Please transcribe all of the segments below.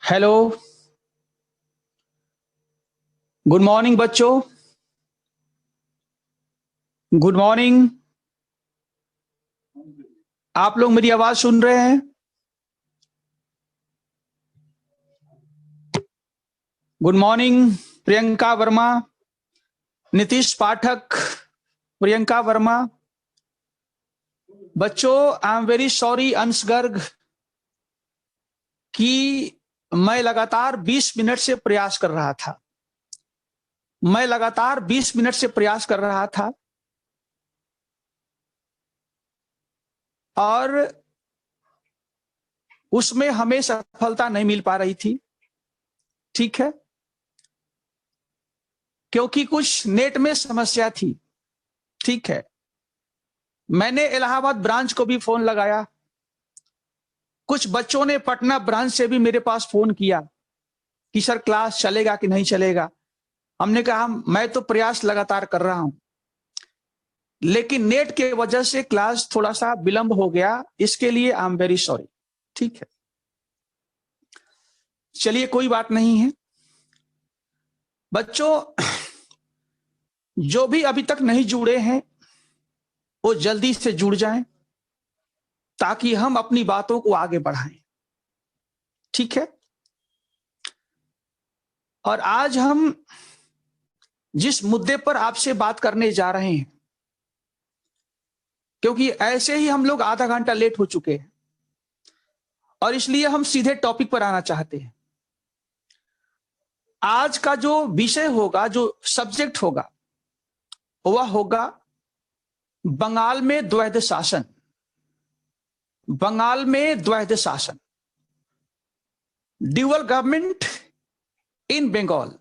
Hello. Good morning बच्चों। Good morning. आप लोग मेरी आवाज सुन रहे हैं? गुड मॉर्निंग प्रियंका वर्मा, नीतीश पाठक, प्रियंका वर्मा। बच्चों, आई एम वेरी सॉरी अंश गर्ग कि मैं लगातार 20 मिनट से प्रयास कर रहा था। मैं लगातार 20 मिनट से प्रयास कर रहा था और उसमें हमें सफलता नहीं मिल पा रही थी। ठीक है, क्योंकि कुछ नेट में समस्या थी। ठीक है, मैंने इलाहाबाद ब्रांच को भी फोन लगाया। कुछ बच्चों ने पटना ब्रांच से भी मेरे पास फोन किया कि सर क्लास चलेगा कि नहीं चलेगा। हमने कहा मैं तो प्रयास लगातार कर रहा हूं, लेकिन नेट के वजह से क्लास थोड़ा सा विलंब हो गया। इसके लिए आई एम वेरी सॉरी। ठीक है, चलिए कोई बात नहीं है। बच्चों, जो भी अभी तक नहीं जुड़े हैं वो जल्दी से जुड़ जाएं ताकि हम अपनी बातों को आगे बढ़ाएं। ठीक है, और आज हम जिस मुद्दे पर आपसे बात करने जा रहे हैं, क्योंकि ऐसे ही हम लोग आधा घंटा लेट हो चुके हैं और इसलिए हम सीधे टॉपिक पर आना चाहते हैं। आज का जो विषय होगा, जो सब्जेक्ट होगा, वह होगा बंगाल में द्वैध शासन। बंगाल में द्वैध शासन, ड्यूअल गवर्नमेंट इन बंगाल।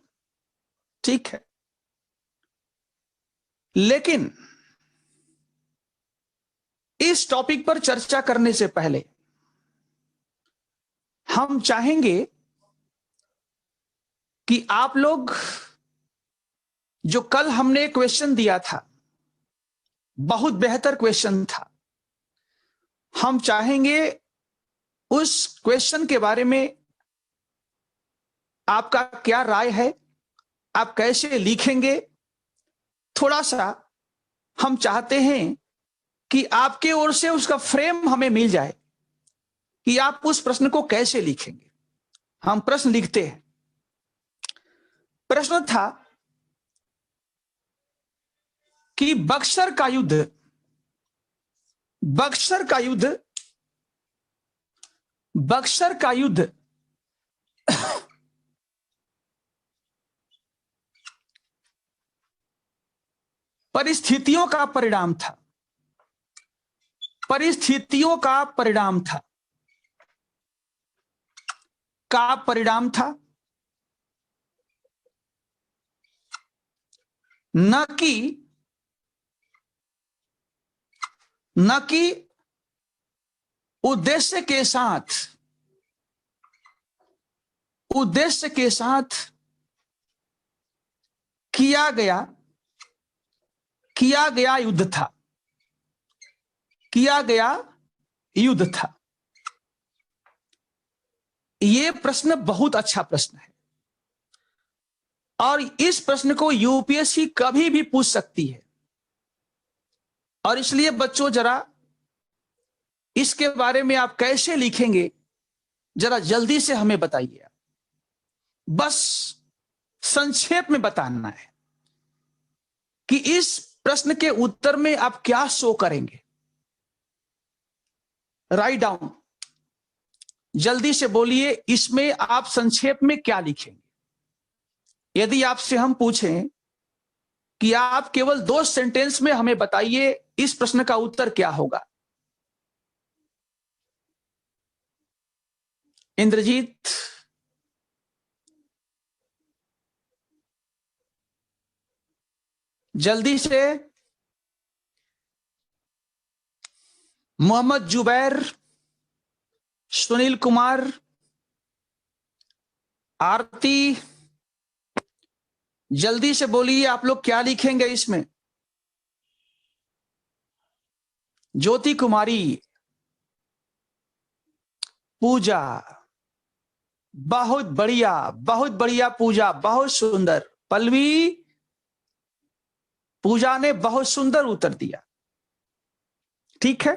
ठीक है, लेकिन इस टॉपिक पर चर्चा करने से पहले हम चाहेंगे कि आप लोग, जो कल हमने क्वेश्चन दिया था, बहुत बेहतर क्वेश्चन था। हम चाहेंगे उस क्वेश्चन के बारे में आपका क्या राय है, आप कैसे लिखेंगे। थोड़ा सा हम चाहते हैं कि आपके ओर से उसका फ्रेम हमें मिल जाए कि आप उस प्रश्न को कैसे लिखेंगे। हम प्रश्न लिखते हैं। प्रश्न था कि बक्सर का युद्ध, बक्सर का युद्ध, बक्सर का युद्ध परिस्थितियों का परिणाम था। परिस्थितियों का परिणाम था, का परिणाम था, न कि उद्देश्य के साथ, उद्देश्य के साथ किया गया युद्ध था, किया गया युद्ध था। यह प्रश्न बहुत अच्छा प्रश्न है और इस प्रश्न को यूपीएससी कभी भी पूछ सकती है। और इसलिए बच्चों, जरा इसके बारे में आप कैसे लिखेंगे, जरा जल्दी से हमें बताइए। बस संक्षेप में बताना है कि इस प्रश्न के उत्तर में आप क्या शो करेंगे। राइट डाउन, जल्दी से बोलिए, इसमें आप संक्षेप में क्या लिखेंगे। यदि आपसे हम पूछें कि आप केवल 2 सेंटेंस में हमें बताइए इस प्रश्न का उत्तर क्या होगा। इंद्रजीत, जल्दी से। मोहम्मद जुबैर, सुनील कुमार, आरती, जल्दी से बोलिए आप लोग क्या लिखेंगे इसमें। ज्योति कुमारी, पूजा, बहुत बढ़िया पूजा, बहुत सुंदर। पल्लवी, पूजा ने बहुत सुंदर उत्तर दिया। ठीक है,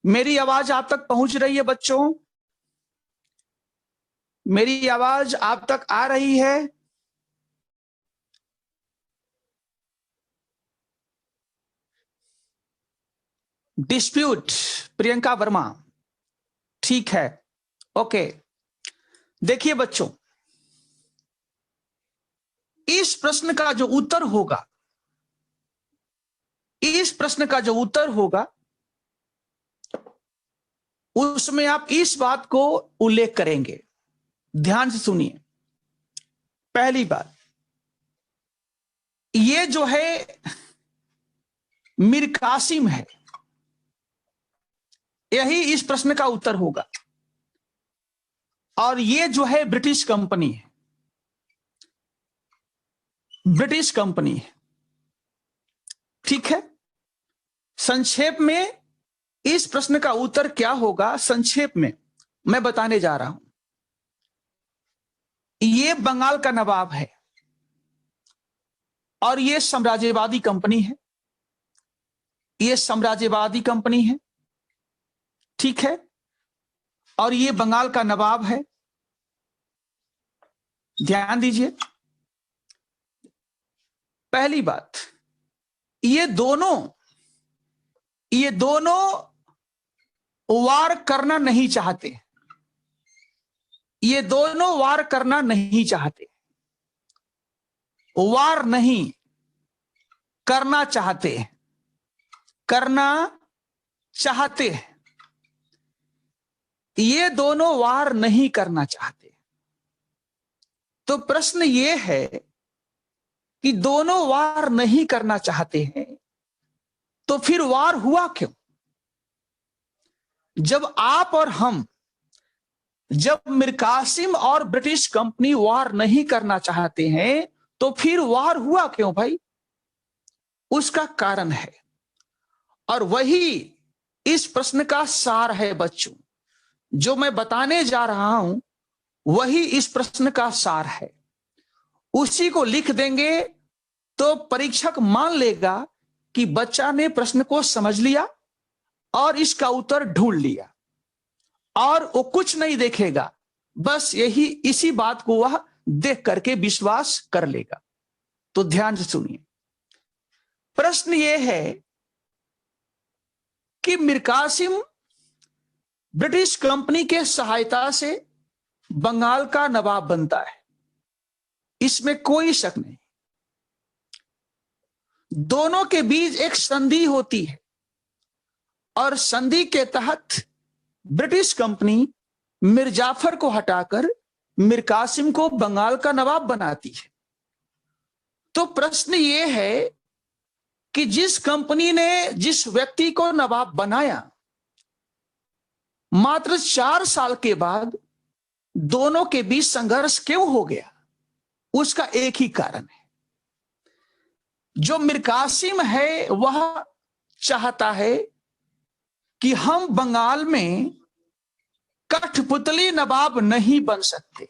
मेरी आवाज आप तक पहुंच रही है बच्चों? मेरी आवाज आप तक आ रही है? डिस्प्यूट, प्रियंका वर्मा। ठीक है, ओके। देखिए बच्चों, इस प्रश्न का जो उत्तर होगा, इस प्रश्न का जो उत्तर होगा उसमें आप इस बात को उल्लेख करेंगे। ध्यान से सुनिए। पहली बात, ये जो है मीर कासिम है, यही इस प्रश्न का उत्तर होगा। और ये जो है ब्रिटिश कंपनी है, ब्रिटिश कंपनी है। ठीक है, संक्षेप में इस प्रश्न का उत्तर क्या होगा, संक्षेप में मैं बताने जा रहा हूं। ये बंगाल का नवाब है और ये साम्राज्यवादी कंपनी है, ये साम्राज्यवादी कंपनी है। ठीक है, और ये बंगाल का नवाब है। ध्यान दीजिए, पहली बात, ये दोनों वार करना नहीं चाहते, ये दोनों वार करना नहीं चाहते, वार नहीं करना चाहते, करना चाहते, ये दोनों वार नहीं करना चाहते। तो प्रश्न ये है कि दोनों वार नहीं करना चाहते हैं, तो फिर वार हुआ क्यों? जब आप और हम, जब मीर कासिम और ब्रिटिश कंपनी वार नहीं करना चाहते हैं, तो फिर वार हुआ क्यों भाई? उसका कारण है, और वही इस प्रश्न का सार है बच्चों। जो मैं बताने जा रहा हूं वही इस प्रश्न का सार है। उसी को लिख देंगे तो परीक्षक मान लेगा कि बच्चा ने प्रश्न को समझ लिया और इसका उत्तर ढूंढ लिया, और वो कुछ नहीं देखेगा, बस यही इसी बात को वह देख करके विश्वास कर लेगा। तो ध्यान से सुनिए, प्रश्न यह है कि मीर कासिम ब्रिटिश कंपनी के सहायता से बंगाल का नवाब बनता है, इसमें कोई शक नहीं। दोनों के बीच एक संधि होती है और संधि के तहत ब्रिटिश कंपनी मीर जाफर को हटाकर मीर कासिम को बंगाल का नवाब बनाती है। तो प्रश्न यह है कि जिस कंपनी ने जिस व्यक्ति को नवाब बनाया, मात्र 4 साल के बाद दोनों के बीच संघर्ष क्यों हो गया? उसका एक ही कारण है। जो मीर कासिम है वह चाहता है कि हम बंगाल में कठपुतली नवाब नहीं बन सकते,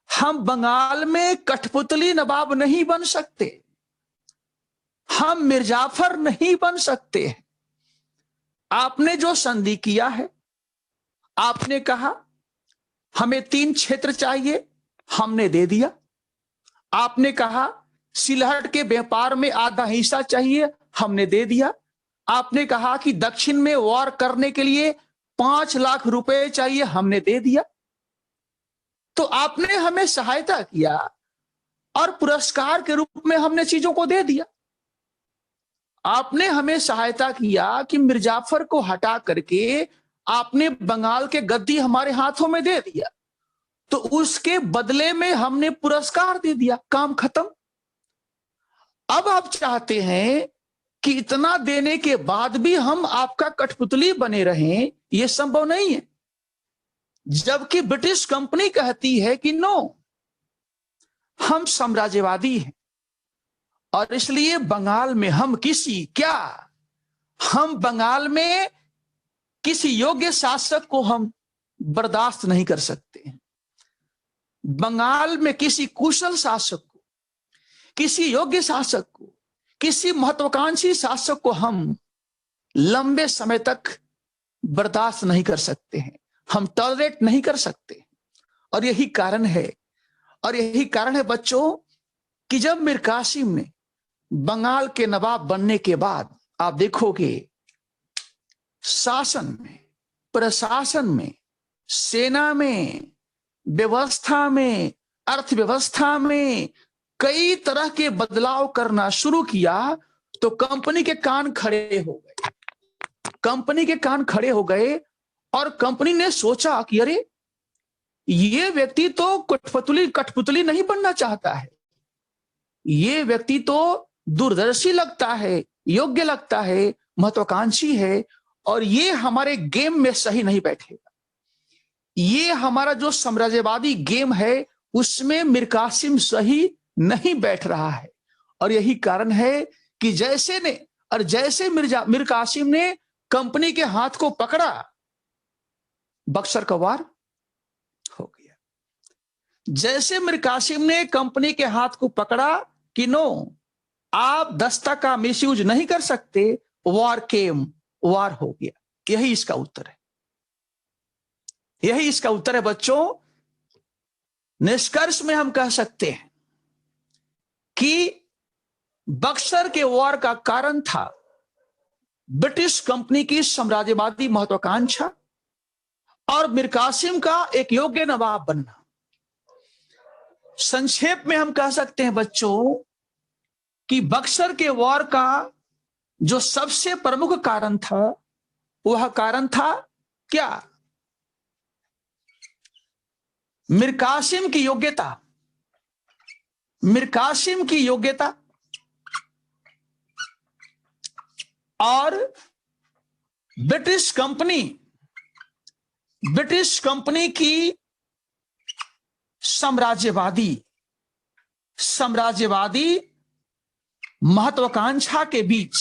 हम बंगाल में कठपुतली नवाब नहीं बन सकते, हम मीर जाफर नहीं बन सकते। आपने जो संधि किया है, आपने कहा हमें 3 क्षेत्र चाहिए, हमने दे दिया। आपने कहा सिलहट के व्यापार में आधा हिस्सा चाहिए, हमने दे दिया। आपने कहा कि दक्षिण में वार करने के लिए 5 लाख रुपए चाहिए, हमने दे दिया। तो आपने हमें सहायता किया और पुरस्कार के रूप में हमने चीजों को दे दिया। आपने हमें सहायता किया कि मीर जाफर को हटा करके आपने बंगाल के गद्दी हमारे हाथों में दे दिया, तो उसके बदले में हमने पुरस्कार दे दिया, काम खत्म। अब आप चाहते हैं कि इतना देने के बाद भी हम आपका कठपुतली बने रहें, यह संभव नहीं है। जबकि ब्रिटिश कंपनी कहती है कि नो, हम साम्राज्यवादी हैं और इसलिए बंगाल में हम बंगाल में किसी योग्य शासक को हम बर्दाश्त नहीं कर सकते हैं। बंगाल में किसी कुशल शासक को, किसी योग्य शासक को, किसी महत्वाकांक्षी शासक को हम लंबे समय तक बर्दाश्त नहीं कर सकते हैं, हम टॉलरेट नहीं कर सकते। और यही कारण है बच्चों कि जब मीर कासिम ने बंगाल के नवाब बनने के बाद आप देखोगे शासन में, प्रशासन में, सेना में, व्यवस्था में, अर्थव्यवस्था में कई तरह के बदलाव करना शुरू किया तो कंपनी के कान खड़े हो गए। कंपनी के कान खड़े हो गए और कंपनी ने सोचा कि अरे ये व्यक्ति तो कठपुतली नहीं बनना चाहता है, ये व्यक्ति तो दूरदर्शी लगता है, योग्य लगता है, महत्वाकांक्षी है, और ये हमारे गेम में सही नहीं बैठेगा। ये हमारा जो साम्राज्यवादी गेम है उसमें मीर कासिम सही नहीं बैठ रहा है। और यही कारण है कि जैसे मीर कासिम ने कंपनी के हाथ को पकड़ा, बक्सर का वार हो गया। जैसे मीर कासिम ने कंपनी के हाथ को पकड़ा कि नो, आप दस्ता का मिसयूज नहीं कर सकते, वार हो गया। यही इसका उत्तर है, यही इसका उत्तर है बच्चों। निष्कर्ष में हम कह सकते हैं कि बक्सर के वार का कारण था ब्रिटिश कंपनी की साम्राज्यवादी महत्वाकांक्षा और मीर कासिम का एक योग्य नवाब बनना। संक्षेप में हम कह सकते हैं बच्चों कि बक्सर के वार का जो सबसे प्रमुख कारण था वह कारण था क्या? मीर कासिम की योग्यता, मीर कासिम की योग्यता और ब्रिटिश कंपनी की साम्राज्यवादी महत्वाकांक्षा के बीच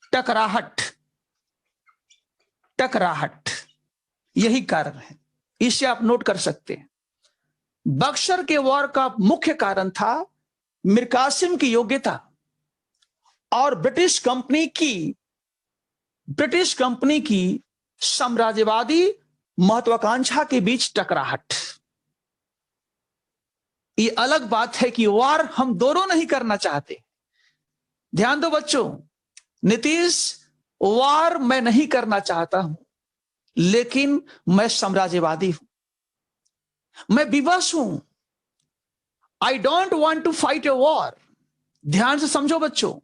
टकराहट, यही कारण है। इसे आप नोट कर सकते हैं। बक्सर के वार का मुख्य कारण था मीर कासिम की योग्यता और ब्रिटिश कंपनी की साम्राज्यवादी महत्वाकांक्षा के बीच टकराहट। ये अलग बात है कि वार हम दोनों नहीं करना चाहते। ध्यान दो बच्चों, नीतीश, वार मैं नहीं करना चाहता हूं, लेकिन मैं साम्राज्यवादी हूं, मैं विवश हूं। I don't want to fight a war. ध्यान से समझो बच्चों,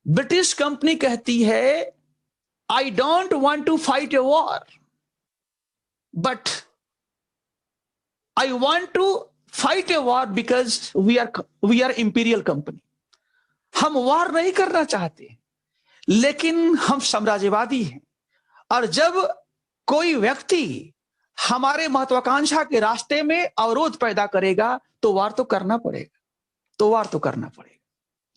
ब्रिटिश कंपनी कहती है I don't want to fight a war, but I want to fight a war because we are imperial company. हम वॉर नहीं करना चाहते, लेकिन हम साम्राज्यवादी हैं। और जब कोई व्यक्ति हमारे महत्वाकांक्षा के रास्ते में अवरोध पैदा करेगा तो वार तो करना पड़ेगा।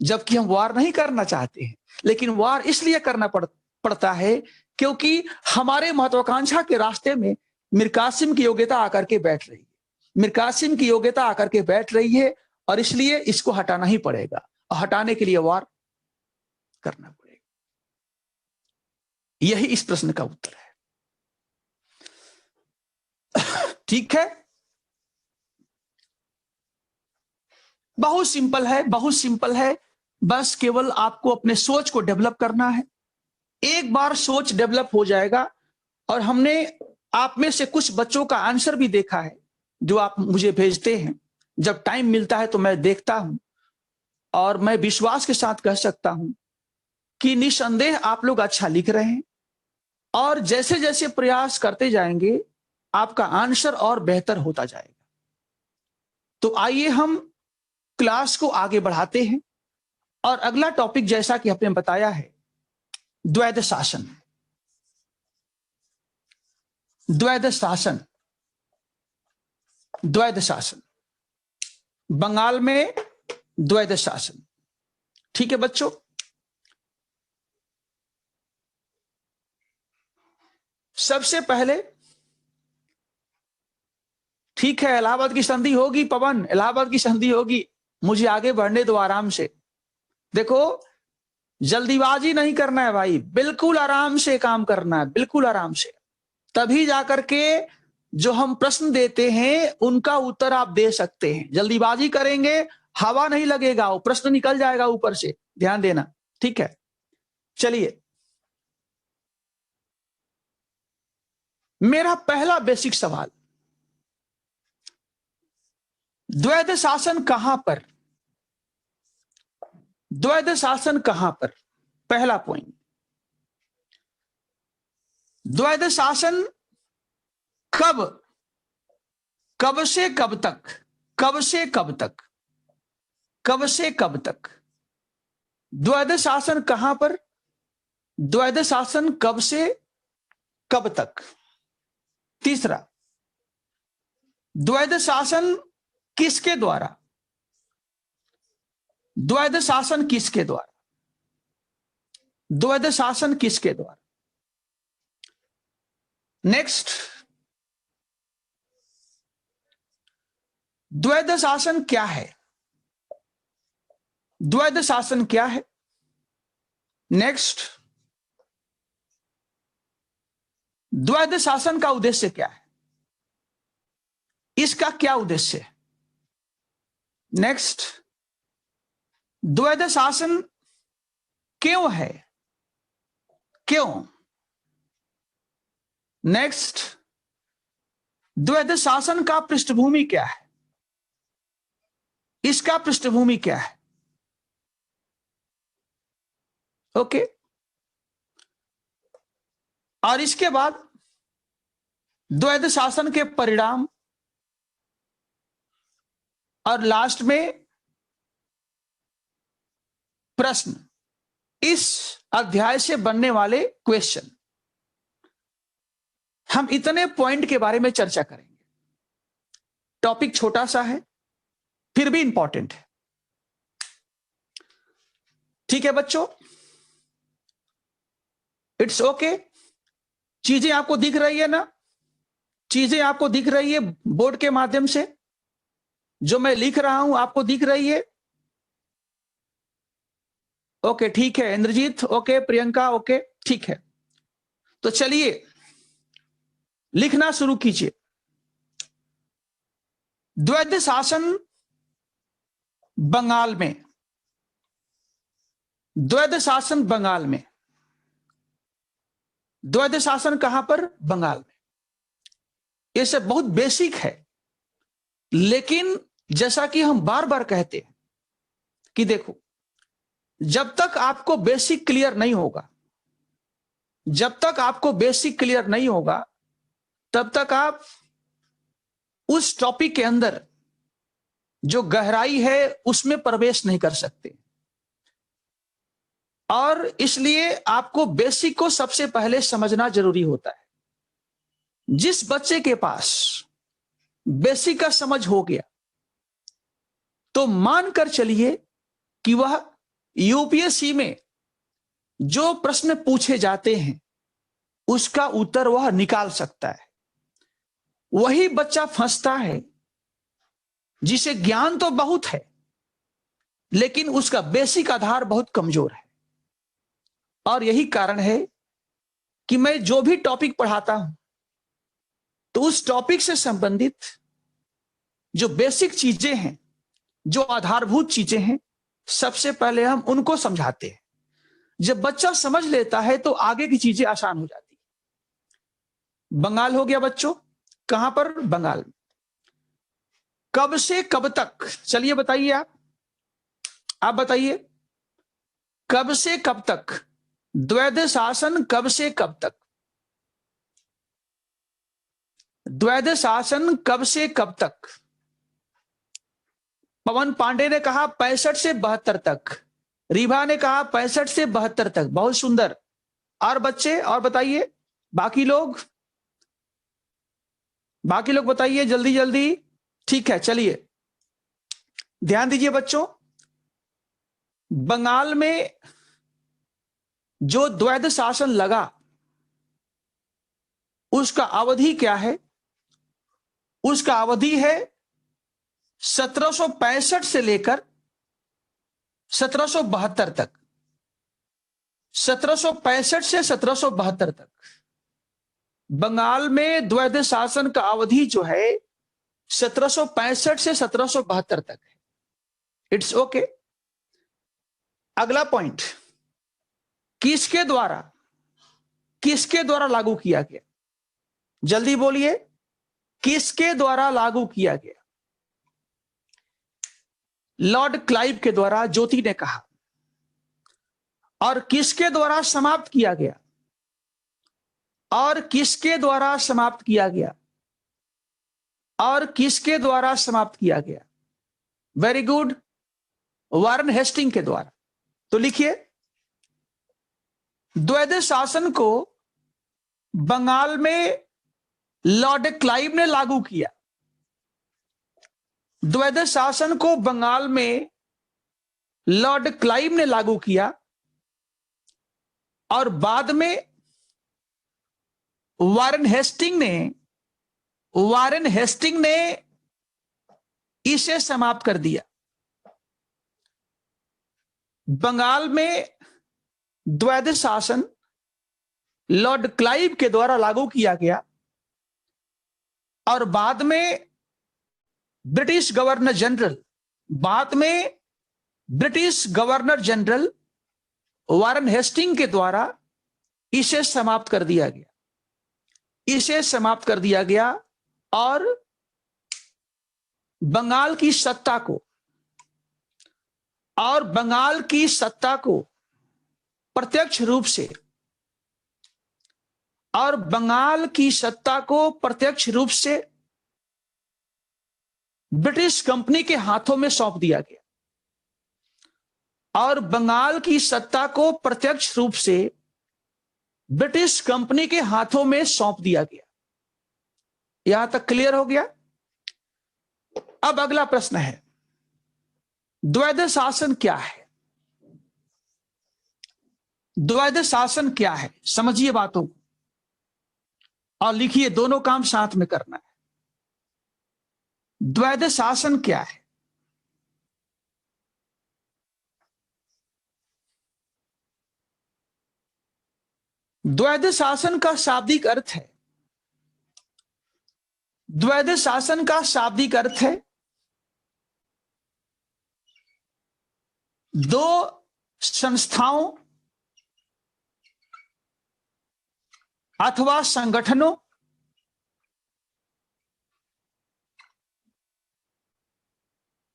जबकि हम वार नहीं करना चाहते हैं, लेकिन वार इसलिए करना पड़ता है क्योंकि हमारे महत्वाकांक्षा के रास्ते में मीर कासिम की योग्यता आकर के बैठ रही है, और इसलिए इसको हटाना ही पड़ेगा, और हटाने के लिए वार करना पड़ेगा। यही इस प्रश्न का उत्तर है। ठीक है, बहुत सिंपल है। बस केवल आपको अपने सोच को डेवलप करना है। एक बार सोच डेवलप हो जाएगा, और हमने आप में से कुछ बच्चों का आंसर भी देखा है जो आप मुझे भेजते हैं। जब टाइम मिलता है तो मैं देखता हूं, और मैं विश्वास के साथ कह सकता हूं कि निसंदेह आप लोग अच्छा लिख रहे हैं, और जैसे जैसे प्रयास करते जाएंगे आपका आंसर और बेहतर होता जाएगा। तो आइए हम क्लास को आगे बढ़ाते हैं, और अगला टॉपिक जैसा कि आपने बताया है द्वैध शासन, बंगाल में द्वैध शासन। ठीक है बच्चों, सबसे पहले ठीक है, इलाहाबाद की संधि होगी पवन, इलाहाबाद की संधि होगी, मुझे आगे बढ़ने दो आराम से। देखो, जल्दीबाजी नहीं करना है भाई, बिल्कुल आराम से काम करना है, बिल्कुल आराम से। तभी जाकर के जो हम प्रश्न देते हैं उनका उत्तर आप दे सकते हैं। जल्दीबाजी करेंगे, हवा नहीं लगेगा, वो प्रश्न निकल जाएगा ऊपर से, ध्यान देना। ठीक है, चलिए, मेरा पहला बेसिक सवाल, द्वैध शासन कहां पर, द्वैध शासन कहां पर? पहला पॉइंट, द्वैध शासन कब, कब से कब तक, कब से कब तक, कब से कब तक, द्वैध शासन कहां पर, द्वैध शासन कब से कब तक? तीसरा, द्वैध शासन किसके द्वारा, द्वैध शासन किसके द्वारा, द्वैध शासन किसके द्वारा? नेक्स्ट, द्वैध शासन क्या है, द्वैध शासन क्या है? नेक्स्ट, द्वैध शासन का उद्देश्य क्या है, इसका क्या उद्देश्य है? नेक्स्ट, द्वैध शासन क्यों है, क्यों? नेक्स्ट, द्वैध शासन का पृष्ठभूमि क्या है, इसका पृष्ठभूमि क्या है? ओके, और इसके बाद द्वैध शासन के परिणाम, और लास्ट में प्रश्न, इस अध्याय से बनने वाले क्वेश्चन। हम इतने पॉइंट के बारे में चर्चा करेंगे। टॉपिक छोटा सा है, फिर भी इंपॉर्टेंट है। ठीक है बच्चों, इट्स ओके। चीजें आपको दिख रही है ना, चीजें आपको दिख रही है बोर्ड के माध्यम से, जो मैं लिख रहा हूं आपको दिख रही है? ओके, ठीक है इंद्रजीत, ओके प्रियंका, ओके ठीक है। तो चलिए लिखना शुरू कीजिए। द्वैध शासन बंगाल में, द्वैध शासन बंगाल में, द्वैध शासन कहां पर? बंगाल में। यह सब बहुत बेसिक है, लेकिन जैसा कि हम बार बार कहते हैं कि देखो, जब तक आपको बेसिक क्लियर नहीं होगा, जब तक आपको बेसिक क्लियर नहीं होगा, तब तक आप उस टॉपिक के अंदर जो गहराई है उसमें प्रवेश नहीं कर सकते। और इसलिए आपको बेसिक को सबसे पहले समझना जरूरी होता है। जिस बच्चे के पास बेसिक का समझ हो गया, तो मानकर चलिए कि वह यूपीएससी में जो प्रश्न पूछे जाते हैं उसका उत्तर वह निकाल सकता है। वही बच्चा फंसता है जिसे ज्ञान तो बहुत है, लेकिन उसका बेसिक आधार बहुत कमजोर है। और यही कारण है कि मैं जो भी टॉपिक पढ़ाता हूं, तो उस टॉपिक से संबंधित जो बेसिक चीजें हैं, जो आधारभूत चीजें हैं, सबसे पहले हम उनको समझाते हैं। जब बच्चा समझ लेता है तो आगे की चीजें आसान हो जाती है। बंगाल हो गया बच्चों, कहां पर? बंगाल में। कब से कब तक? चलिए बताइए, आप बताइए, कब से कब तक द्वैध शासन, कब से कब तक द्वैध शासन, कब से कब तक? पवन पांडे ने कहा 65 से 72 तक, रीवा ने कहा 65 से 72 तक, बहुत सुंदर। और बच्चे और बताइए, बाकी लोग, बाकी लोग बताइए जल्दी जल्दी। ठीक है, चलिए ध्यान दीजिए बच्चों, बंगाल में जो द्वैध शासन लगा, उसका अवधि क्या है? उसका अवधि है 1765 से लेकर 1772 तक। 1765 से 1772 तक बंगाल में द्वैध शासन का अवधि जो है 1765 से 1772 तक है। It's okay. अगला पॉइंट, किसके द्वारा लागू किया गया? जल्दी बोलिए, किसके द्वारा लागू किया गया? लॉर्ड क्लाइव के द्वारा, ज्योति ने कहा। और किसके द्वारा समाप्त किया गया? और किसके द्वारा समाप्त किया गया? और किसके द्वारा समाप्त किया गया? वेरी गुड, वारन हेस्टिंग के द्वारा। तो लिखिए, द्वैध शासन को बंगाल में लॉर्ड क्लाइव ने लागू किया। द्वैध शासन को बंगाल में लॉर्ड क्लाइव ने लागू किया और बाद में वारन हेस्टिंग ने इसे समाप्त कर दिया। बंगाल में द्वैध शासन लॉर्ड क्लाइव के द्वारा लागू किया गया और बाद में ब्रिटिश गवर्नर जनरल वारन हेस्टिंग के द्वारा इसे समाप्त कर दिया गया और बंगाल की सत्ता को प्रत्यक्ष रूप से ब्रिटिश कंपनी के हाथों में सौंप दिया गया। और बंगाल की सत्ता को प्रत्यक्ष रूप से ब्रिटिश कंपनी के हाथों में सौंप दिया गया। यहां तक क्लियर हो गया? अब अगला प्रश्न है, द्वैध शासन क्या है? द्वैध शासन क्या है, समझिए बातों को और लिखिए, दोनों काम साथ में करना है। द्वैध शासन क्या है? द्वैध शासन का शाब्दिक अर्थ है, दो संस्थाओं अथवा संगठनों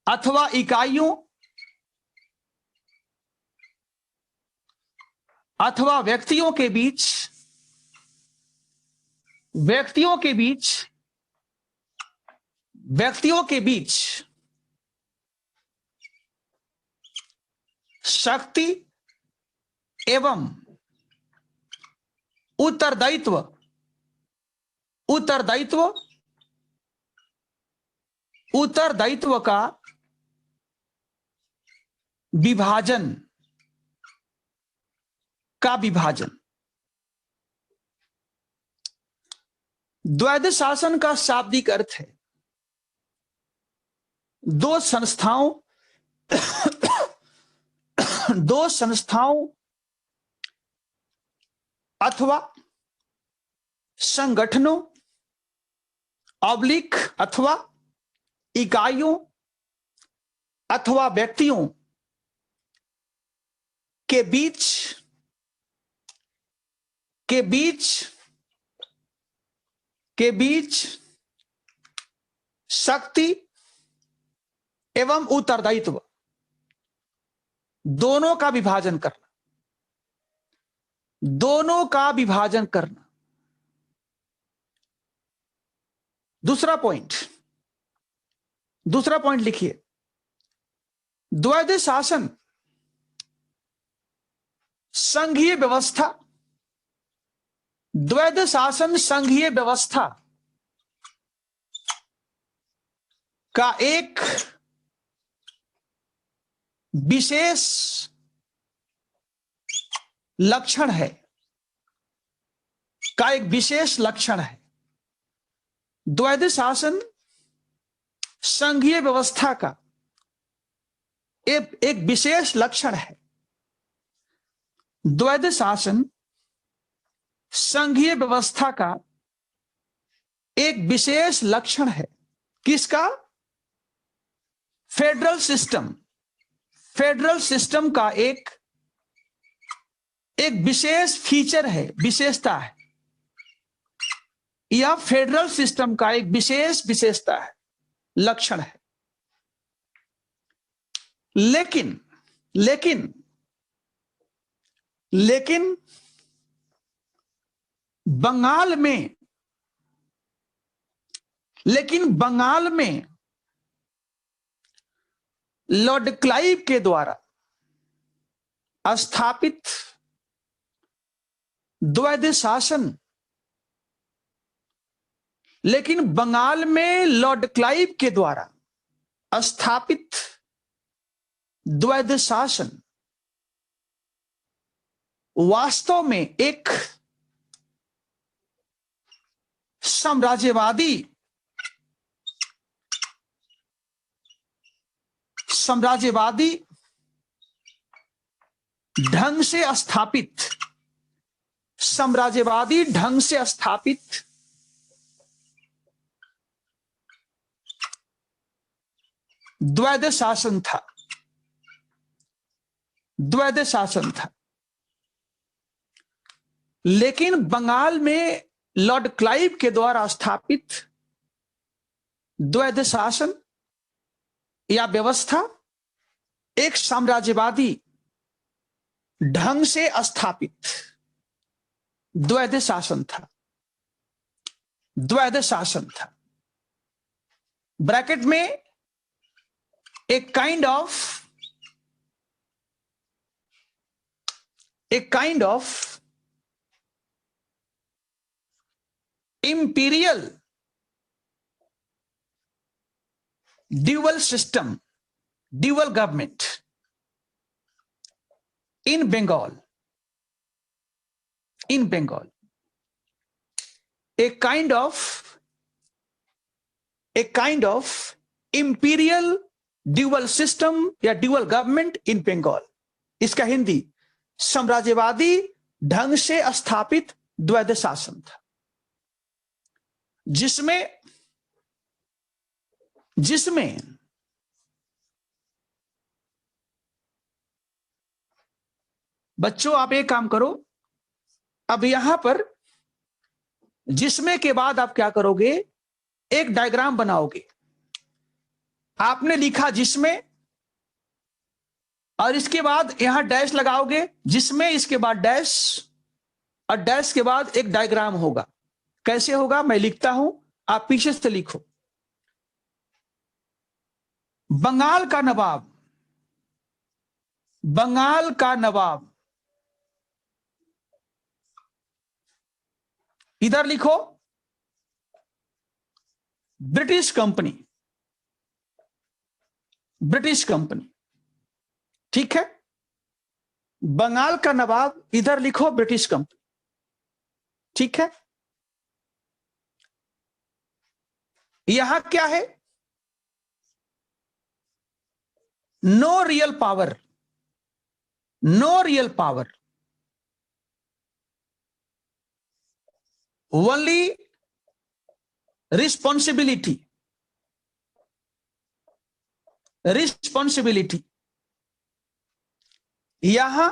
अथवा इकाइयों अथवा व्यक्तियों के बीच शक्ति एवं उत्तरदायित्व का विभाजन द्वैध शासन का शाब्दिक अर्थ है दो संस्थाओं अथवा संगठनों अथवा इकाइयों अथवा व्यक्तियों के बीच शक्ति एवं उत्तरदायित्व दोनों का विभाजन करना। दूसरा पॉइंट लिखिए, द्वैध शासन संघीय व्यवस्था का एक विशेष लक्षण है। का एक विशेष लक्षण है। द्वैध शासन संघीय व्यवस्था का एक विशेष लक्षण है। द्वैध शासन संघीय व्यवस्था का एक विशेष लक्षण है। किसका? Federal system. फेडरल सिस्टम का एक विशेष फीचर है, विशेषता है। यह फेडरल सिस्टम का एक विशेष विशेषता है, लक्षण है। लेकिन लेकिन लेकिन बंगाल में लॉर्ड क्लाइव के द्वारा स्थापित द्वैध शासन, लेकिन बंगाल में लॉर्ड क्लाइव के द्वारा स्थापित द्वैध शासन वास्तव में एक साम्राज्यवादी ढंग से स्थापित द्वैध शासन था। लेकिन बंगाल में लॉर्ड क्लाइव के द्वारा स्थापित द्वैध शासन या व्यवस्था एक साम्राज्यवादी ढंग से स्थापित द्वैध शासन था। ब्रैकेट में एक kind of imperial dual system, dual government in Bengal. A kind of imperial dual system या dual government in Bengal. इसका हिंदी साम्राज्यवादी ढंग से स्थापित द्वैध शासन था, जिसमें बच्चों आप एक काम करो, अब यहां पर जिसमें के बाद आप क्या करोगे, एक डायग्राम बनाओगे। आपने लिखा जिसमें, और इसके बाद यहां डैश लगाओगे, जिसमें इसके बाद डैश, और डैश के बाद एक डायग्राम होगा। कैसे होगा मैं लिखता हूं, आप पीछे से लिखो। बंगाल का नवाब, इधर लिखो ब्रिटिश कंपनी, ठीक है। बंगाल का नवाब, इधर लिखो ब्रिटिश कंपनी, ठीक है। यहां क्या है? No real power, only responsibility. यहां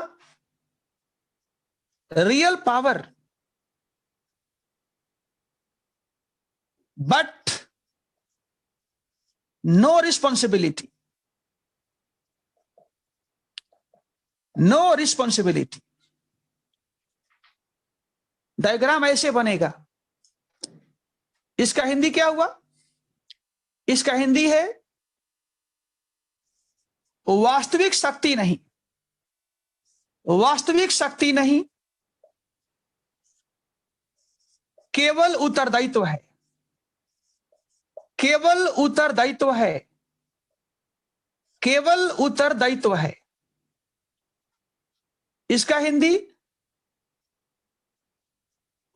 real power but no responsibility. Diagram ऐसे बनेगा। इसका हिंदी क्या हुआ? इसका हिंदी है वास्तविक शक्ति नहीं, केवल उत्तरदायित्व है। इसका हिंदी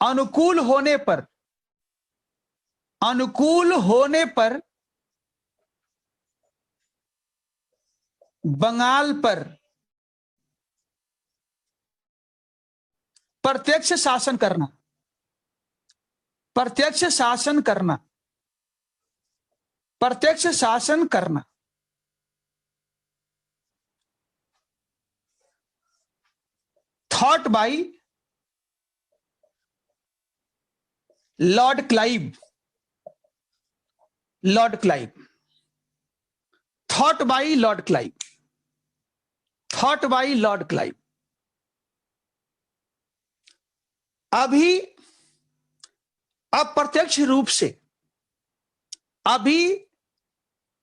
अनुकूल होने पर, अनुकूल होने पर बंगाल पर प्रत्यक्ष शासन करना, प्रत्यक्ष शासन करना, प्रत्यक्ष शासन करना। Thought bye Lord Clive, Lord Clive, thought bye Lord Clive, thought bye Lord Clive. अभी अप्रत्यक्ष रूप से, अभी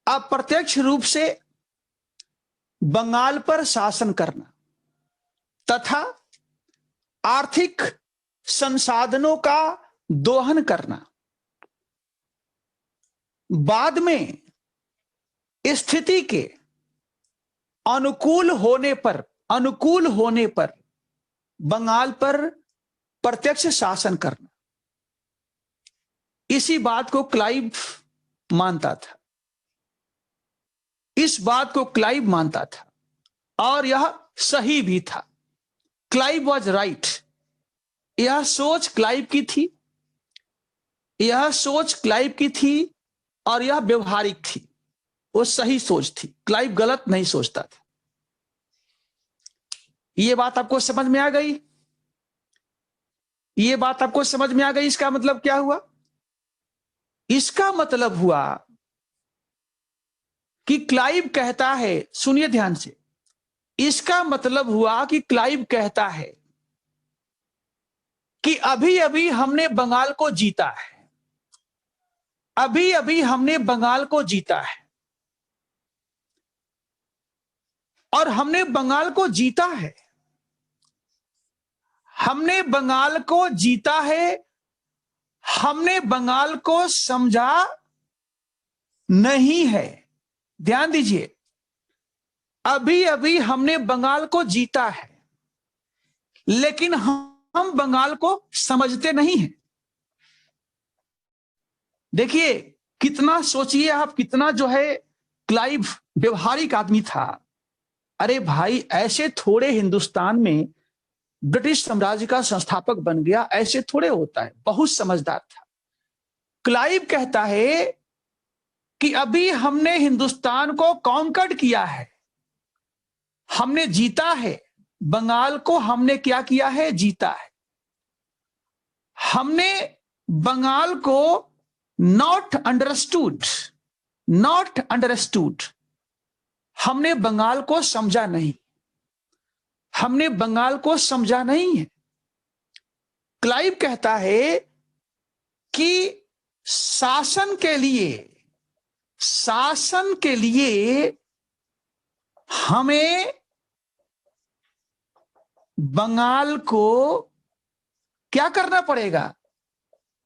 अप्रत्यक्ष रूप से बंगाल पर शासन करना तथा आर्थिक संसाधनों का दोहन करना, बाद में स्थिति के अनुकूल होने पर, अनुकूल होने पर बंगाल पर प्रत्यक्ष शासन करना, इसी बात को क्लाइव मानता था, इस बात को क्लाइव मानता था और यह सही भी था। Clive was right. यह सोच क्लाइव की थी, यह सोच क्लाइव की थी और यह व्यवहारिक थी, वो सही सोच थी। क्लाइव गलत नहीं सोचता था। ये बात आपको समझ में आ गई? ये बात आपको समझ में आ गई? इसका मतलब क्या हुआ? इसका मतलब हुआ कि क्लाइव कहता है, सुनिए ध्यान से, इसका मतलब हुआ कि क्लाइव कहता है कि अभी अभी हमने बंगाल को जीता है, अभी अभी हमने बंगाल को जीता है और हमने बंगाल को जीता है, हमने बंगाल को जीता है, हमने बंगाल को समझा नहीं है। ध्यान दीजिए, अभी अभी हमने बंगाल को जीता है लेकिन हम बंगाल को समझते नहीं हैं। देखिए कितना, सोचिए आप, कितना जो है क्लाइव व्यवहारिक आदमी था। अरे भाई, ऐसे थोड़े हिंदुस्तान में ब्रिटिश साम्राज्य का संस्थापक बन गया, ऐसे थोड़े होता है। बहुत समझदार था। क्लाइव कहता है कि अभी हमने हिंदुस्तान को कॉन्कर्ड किया है, हमने जीता है, बंगाल को हमने क्या किया है? जीता है। हमने बंगाल को नॉट अंडरस्टूड, नॉट अंडरस्टूड, हमने बंगाल को समझा नहीं, हमने बंगाल को समझा नहीं है। क्लाइव कहता है कि शासन के लिए, शासन के लिए हमें बंगाल को क्या करना पड़ेगा?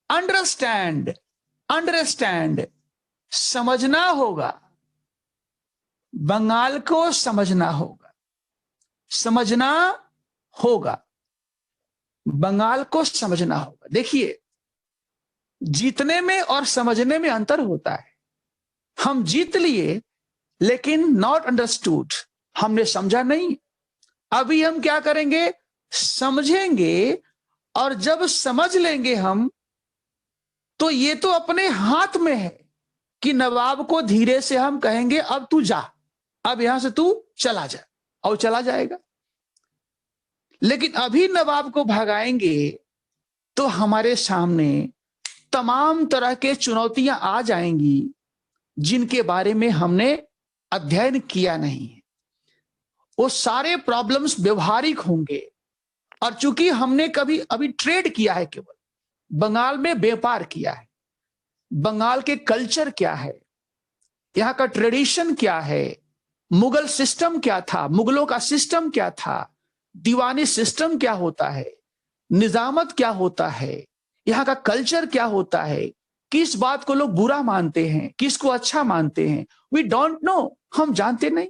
अंडरस्टैंड, अंडरस्टैंड, समझना होगा, बंगाल को समझना होगा, समझना होगा, बंगाल को समझना होगा। देखिए, जीतने में और समझने में अंतर होता है। हम जीत लिए लेकिन नॉट अंडरस्टूड, हमने समझा नहीं। अभी हम क्या करेंगे? समझेंगे, और जब समझ लेंगे हम, तो ये तो अपने हाथ में है कि नवाब को धीरे से हम कहेंगे अब तू जा, अब यहां से तू चला जा, और चला जाएगा। लेकिन अभी नवाब को भगाएंगे तो हमारे सामने तमाम तरह के चुनौतियां आ जाएंगी जिनके बारे में हमने अध्ययन किया नहीं है। वो सारे प्रॉब्लम्स व्यवहारिक होंगे, और चूंकि हमने कभी अभी ट्रेड किया है, केवल बंगाल में व्यापार किया है, बंगाल के कल्चर क्या है, यहाँ का ट्रेडिशन क्या है, मुगल सिस्टम क्या था, मुगलों का सिस्टम क्या था, दीवानी सिस्टम क्या होता है, निजामत क्या होता है, यहाँ का कल्चर क्या होता है, किस बात को लोग बुरा मानते हैं, किसको अच्छा मानते हैं, वी डोंट नो, हम जानते नहीं।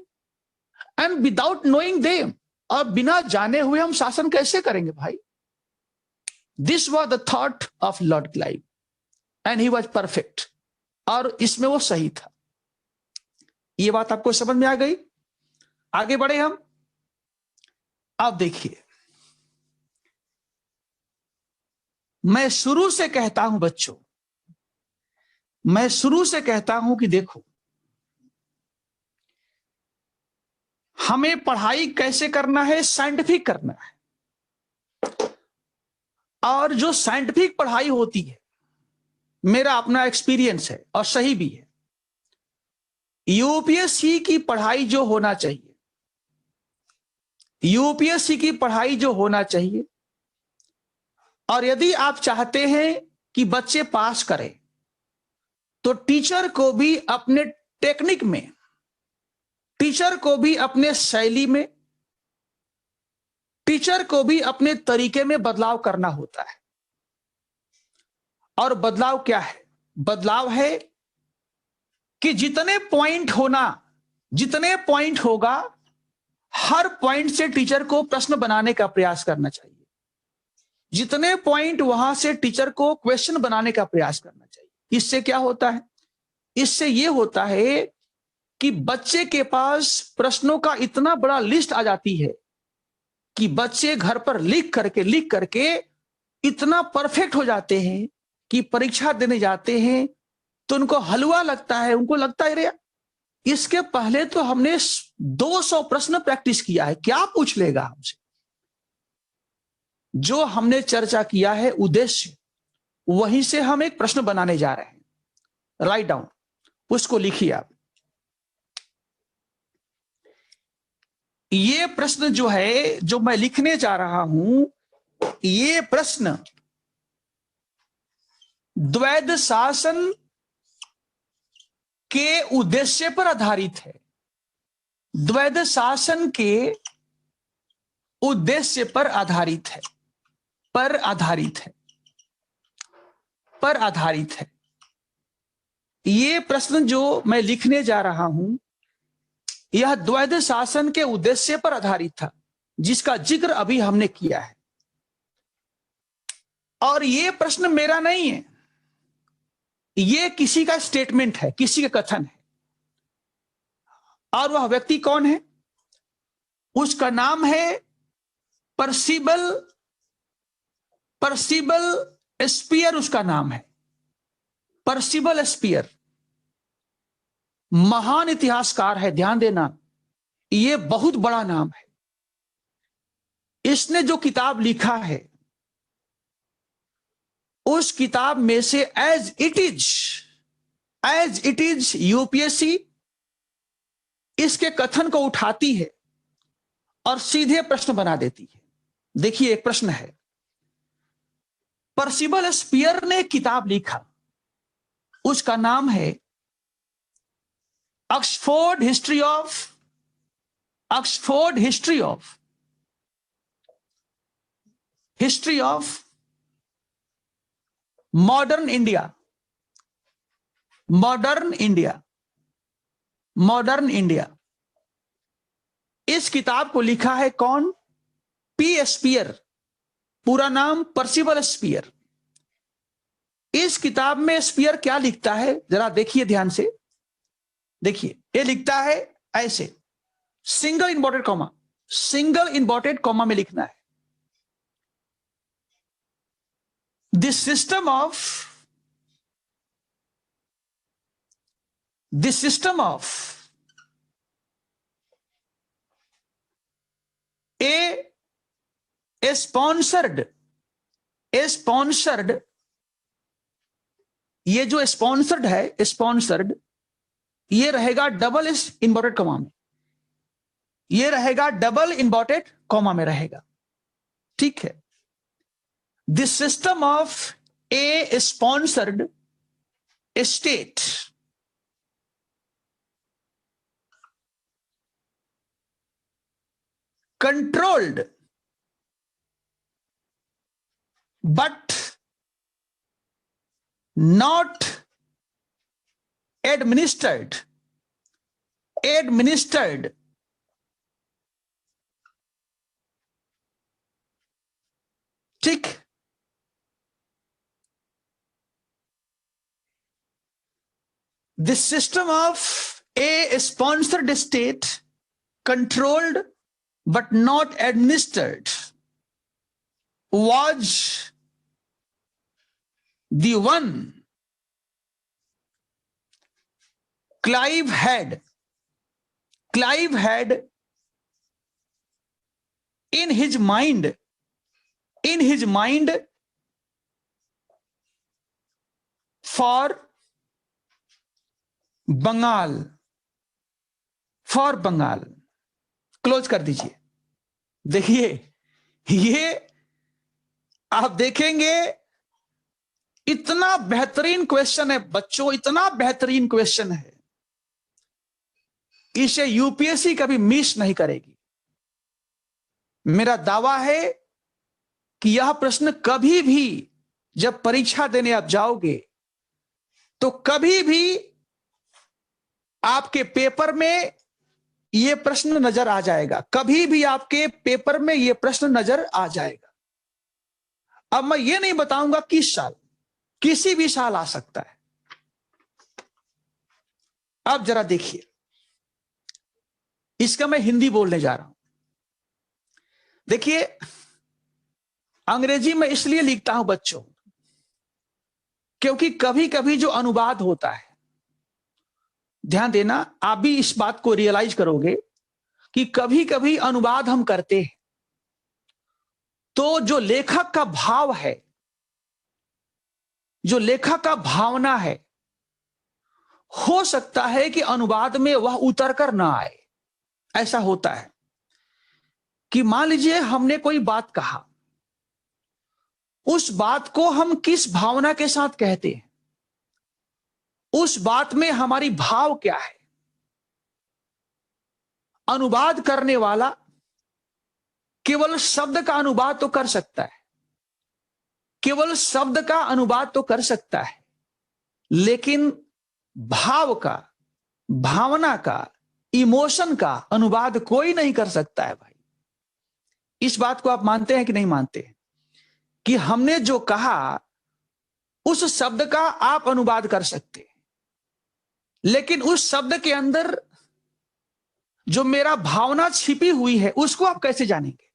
एंड विदाउट नोइंग देम, और बिना जाने हुए हम शासन कैसे करेंगे भाई? This was the thought of Lord Clive and he was perfect. और इसमें वो सही था। ये बात आपको समझ में आ गई? आगे बढ़े हम। अब देखिए, मैं शुरू से कहता हूं बच्चों, मैं शुरू से कहता हूं कि देखो, हमें पढ़ाई कैसे करना है? साइंटिफिक करना है। और जो साइंटिफिक पढ़ाई होती है, मेरा अपना एक्सपीरियंस है और सही भी है, यूपीएससी की पढ़ाई जो होना चाहिए, यूपीएससी की पढ़ाई जो होना चाहिए, और यदि आप चाहते हैं कि बच्चे पास करें, तो टीचर को भी अपने टेक्निक में, टीचर को भी अपने शैली में, टीचर को भी अपने तरीके में बदलाव करना होता है। और बदलाव क्या है? बदलाव है कि जितने पॉइंट होना, जितने पॉइंट होगा, हर पॉइंट से टीचर को प्रश्न बनाने का प्रयास करना चाहिए। जितने पॉइंट वहां से टीचर को क्वेश्चन बनाने का प्रयास करना चाहिए। इससे क्या होता है? इससे यह होता है कि बच्चे के पास प्रश्नों का इतना बड़ा लिस्ट आ जाती है कि बच्चे घर पर लिख करके इतना परफेक्ट हो जाते हैं कि परीक्षा देने जाते हैं तो उनको हलवा लगता है। उनको लगता है, अरे इसके पहले तो हमने 200 प्रश्न प्रैक्टिस किया है, क्या पूछ लेगा हमसे। जो हमने चर्चा किया है उद्देश्य, वहीं से हम एक प्रश्न बनाने जा रहे हैं। राइट डाउन, उसको लिखिए आप। ये प्रश्न जो है, जो मैं लिखने जा रहा हूं, ये प्रश्न द्वैध शासन के उद्देश्य पर आधारित है। द्वैध शासन के उद्देश्य पर आधारित है, पर आधारित है, पर आधारित है। ये प्रश्न जो मैं लिखने जा रहा हूं, यह द्वैध शासन के उद्देश्य पर आधारित था, जिसका जिक्र अभी हमने किया है। और ये प्रश्न मेरा नहीं है, ये किसी का स्टेटमेंट है, किसी का कथन है। और वह व्यक्ति कौन है? उसका नाम है पर्सिबल, पर्सिबल स्पीयर उसका नाम है। पर्सिबल स्पीयर महान इतिहासकार है, ध्यान देना, ये बहुत बड़ा नाम है। इसने जो किताब लिखा है, उस किताब में से एज इट इज यूपीएससी इसके कथन को उठाती है और सीधे प्रश्न बना देती है। देखिए, एक प्रश्न है, पर्सिबल स्पीयर ने किताब लिखा, उसका नाम है Oxford history of modern India. इस किताब को लिखा है कौन? पी स्पीयर, पूरा नाम पर्सिबल स्पीयर। इस किताब में स्पीयर क्या लिखता है, जरा देखिए ध्यान से। देखिए, ये लिखता है ऐसे, सिंगल इन्वर्टेड कॉमा में लिखना है, this system of A sponsored, ये जो स्पॉन्सर्ड है, स्पॉन्सर्ड, ये रहेगा डबल इन्वर्टेड कॉमा में, ये रहेगा डबल इन्वर्टेड कॉमा में रहेगा, ठीक है। This system of A sponsored state controlled but not administered ठीक, The system of a sponsored state, controlled but not administered, was the one Clive had in his mind for Bengal close कर दीजिए। देखिए, ये आप देखेंगे, इतना बेहतरीन क्वेश्चन है बच्चों, इतना बेहतरीन क्वेश्चन है, इसे यूपीएससी कभी मिस नहीं करेगी। मेरा दावा है कि यह प्रश्न कभी भी जब परीक्षा देने आप जाओगे तो कभी भी आपके पेपर में यह प्रश्न नजर आ जाएगा, कभी भी आपके पेपर में यह प्रश्न नजर आ जाएगा। अब मैं ये नहीं बताऊंगा किस साल, किसी भी साल आ सकता है। अब जरा देखिए, इसका मैं हिंदी बोलने जा रहा हूं। देखिए, अंग्रेजी में इसलिए लिखता हूं बच्चों, क्योंकि कभी कभी जो अनुवाद होता है, ध्यान देना, आप भी इस बात को रियलाइज करोगे कि कभी कभी अनुवाद हम करते हैं तो जो लेखक का भाव है, जो लेखक का भावना है, हो सकता है कि अनुवाद में वह उतर कर ना आए। ऐसा होता है कि मान लीजिए हमने कोई बात कहा, उस बात को हम किस भावना के साथ कहते हैं, उस बात में हमारी भाव क्या है। अनुवाद करने वाला केवल शब्द का अनुवाद तो कर सकता है, केवल शब्द का अनुवाद तो कर सकता है, लेकिन भाव का, भावना का, इमोशन का अनुवाद कोई नहीं कर सकता है भाई। इस बात को आप मानते हैं कि नहीं मानते हैं कि हमने जो कहा उस शब्द का आप अनुवाद कर सकते हैं, लेकिन उस शब्द के अंदर जो मेरा भावना छिपी हुई है उसको आप कैसे जानेंगे।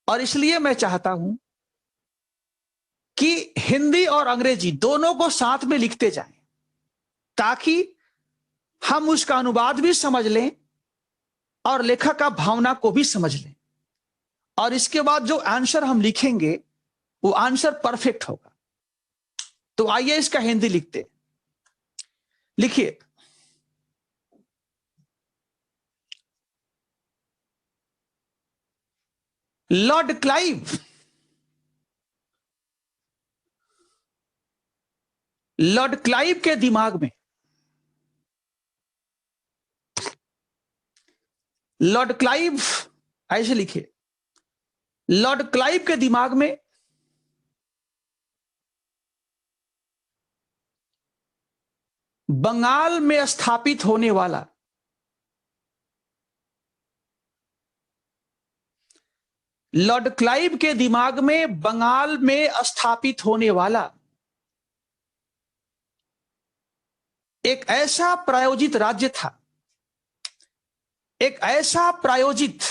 और इसलिए मैं चाहता हूं कि हिंदी और अंग्रेजी दोनों को साथ में लिखते जाएं, ताकि हम उसका अनुवाद भी समझ लें और लेखक का भावना को भी समझ लें, और इसके बाद जो आंसर हम लिखेंगे वो आंसर परफेक्ट होगा। तो आइए इसका हिंदी लिखते। लिखिए, लॉर्ड क्लाइव के दिमाग में, लॉर्ड क्लाइव, ऐसे लिखिए, लॉर्ड क्लाइव के दिमाग में बंगाल में स्थापित होने वाला लॉर्ड क्लाइव के दिमाग में बंगाल में स्थापित होने वाला एक ऐसा प्रायोजित राज्य था, एक ऐसा प्रायोजित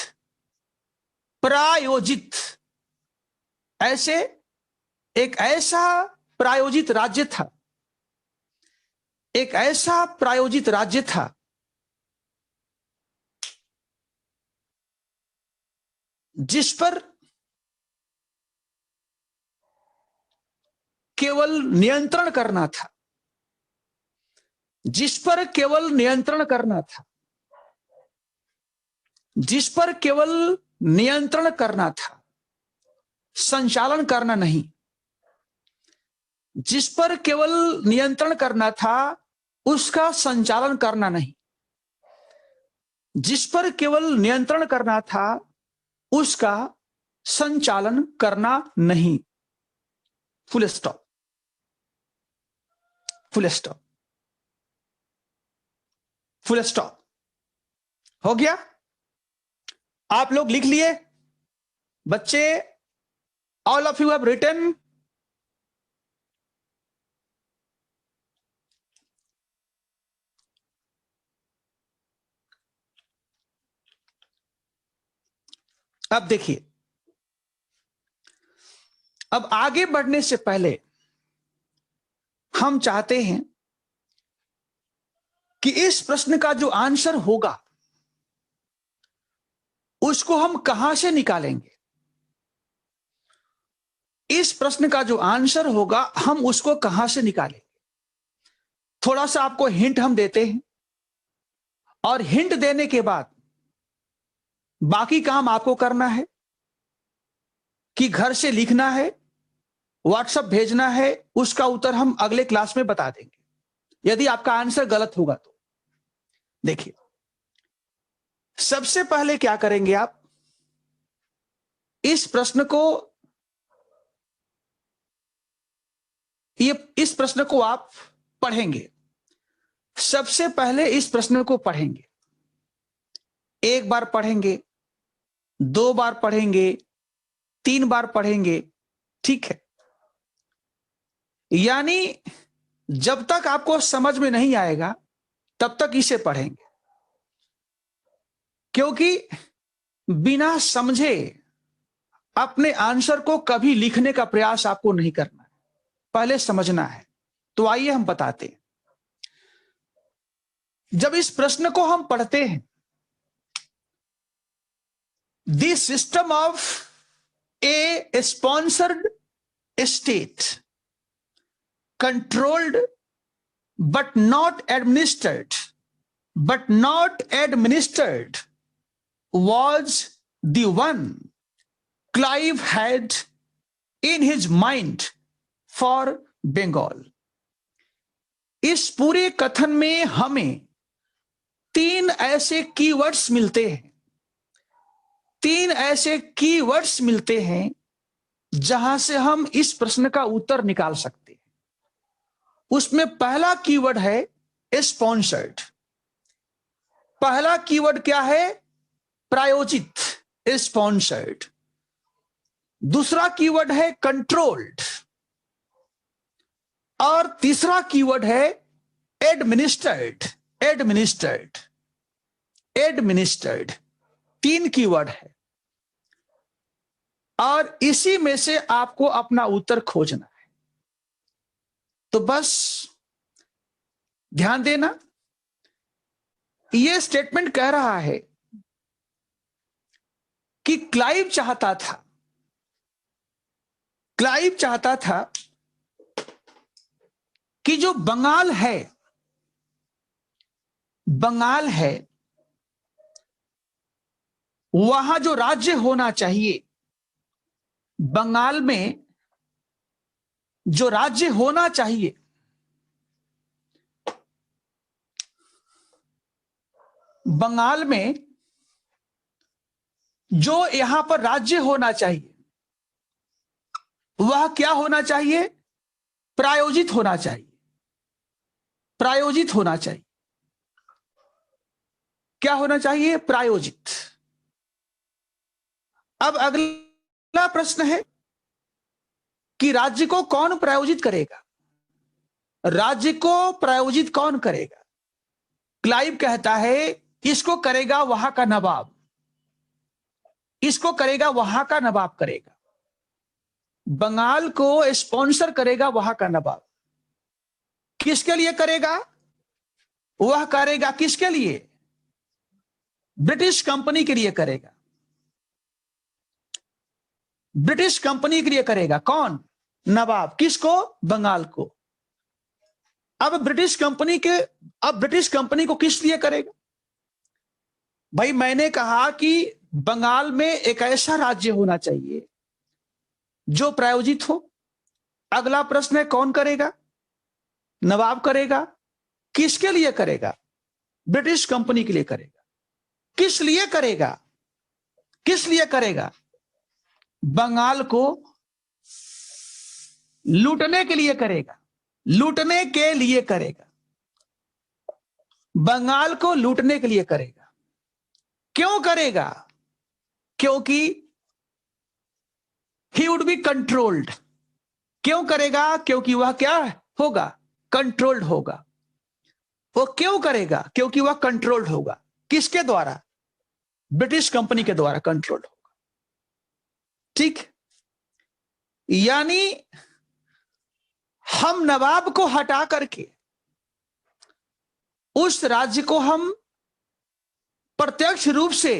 ऐसे एक ऐसा प्रायोजित राज्य था, एक ऐसा प्रायोजित राज्य था जिस पर केवल नियंत्रण करना था, जिस पर केवल नियंत्रण करना था, जिस पर केवल नियंत्रण करना था, संचालन करना नहीं। जिस पर केवल नियंत्रण करना था उसका संचालन करना नहीं, जिस पर केवल नियंत्रण करना था उसका संचालन करना नहीं। Full stop, full stop, full stop. हो गया? आप लोग लिख लिए बच्चे? All of you have written? अब देखिए, अब आगे बढ़ने से पहले हम चाहते हैं कि इस प्रश्न का जो आंसर होगा उसको हम कहां से निकालेंगे। इस प्रश्न का जो आंसर होगा हम उसको कहां से निकालेंगे। थोड़ा सा आपको हिंट हम देते हैं, और हिंट देने के बाद बाकी काम आपको करना है कि घर से लिखना है, व्हाट्सएप भेजना है, उसका उत्तर हम अगले क्लास में बता देंगे यदि आपका आंसर गलत होगा तो। देखिए, सबसे पहले क्या करेंगे आप, इस प्रश्न को आप पढ़ेंगे। सबसे पहले इस प्रश्न को पढ़ेंगे, एक बार पढ़ेंगे, 2 बार पढ़ेंगे, 3 बार पढ़ेंगे, ठीक है। यानी जब तक आपको समझ में नहीं आएगा तब तक इसे पढ़ेंगे, क्योंकि बिना समझे अपने आंसर को कभी लिखने का प्रयास आपको नहीं करना है, पहले समझना है। तो आइए हम बताते हैं। जब इस प्रश्न को हम पढ़ते हैं, the system of A sponsored state controlled but not administered was the one Clive had in his mind for Bengal. इस पूरे कथन में हमें 3 ऐसे कीवर्ड्स मिलते हैं, 3 ऐसे कीवर्ड्स मिलते हैं जहां से हम इस प्रश्न का उत्तर निकाल सकते हैं। उसमें पहला कीवर्ड है स्पॉन्सर्ड। पहला कीवर्ड क्या है? प्रायोजित, स्पॉन्सर्ड। दूसरा कीवर्ड है कंट्रोल्ड, और तीसरा कीवर्ड है एडमिनिस्ट्रेड। 3 कीवर्ड है, और इसी में से आपको अपना उत्तर खोजना है। तो बस ध्यान देना, यह स्टेटमेंट कह रहा है कि क्लाइव चाहता था कि जो बंगाल है वहां जो राज्य होना चाहिए, बंगाल में जो राज्य होना चाहिए, बंगाल में जो यहां पर राज्य होना चाहिए वह क्या होना चाहिए? प्रायोजित होना चाहिए। क्या होना चाहिए? प्रायोजित। अब अगला प्रश्न है कि राज्य को कौन प्रायोजित करेगा? राज्य को प्रायोजित कौन करेगा? क्लाइव कहता है इसको करेगा वहां का नवाब, इसको करेगा वहां का नवाब करेगा। बंगाल को स्पॉन्सर करेगा वहां का नवाब। किसके लिए करेगा? वह करेगा किसके लिए? ब्रिटिश कंपनी के लिए करेगा। ब्रिटिश कंपनी के लिए करेगा। कौन? नवाब। किसको? बंगाल को। अब ब्रिटिश कंपनी को किस लिए करेगा? भाई, मैंने कहा कि बंगाल में एक ऐसा राज्य होना चाहिए जो प्रायोजित हो। अगला प्रश्न है कौन करेगा? नवाब करेगा। किसके लिए करेगा? ब्रिटिश कंपनी के लिए करेगा। किस लिए करेगा? बंगाल को लूटने के लिए करेगा। बंगाल को लूटने के लिए करेगा। क्यों करेगा? क्योंकि ही वुड बी कंट्रोल्ड। क्यों करेगा? क्योंकि वह क्या होगा? कंट्रोल्ड होगा। वो क्यों करेगा? क्योंकि वह कंट्रोल्ड होगा। किसके द्वारा? ब्रिटिश कंपनी के द्वारा कंट्रोल्ड होगा। ठीक, यानी हम नवाब को हटा करके उस राज्य को हम प्रत्यक्ष रूप से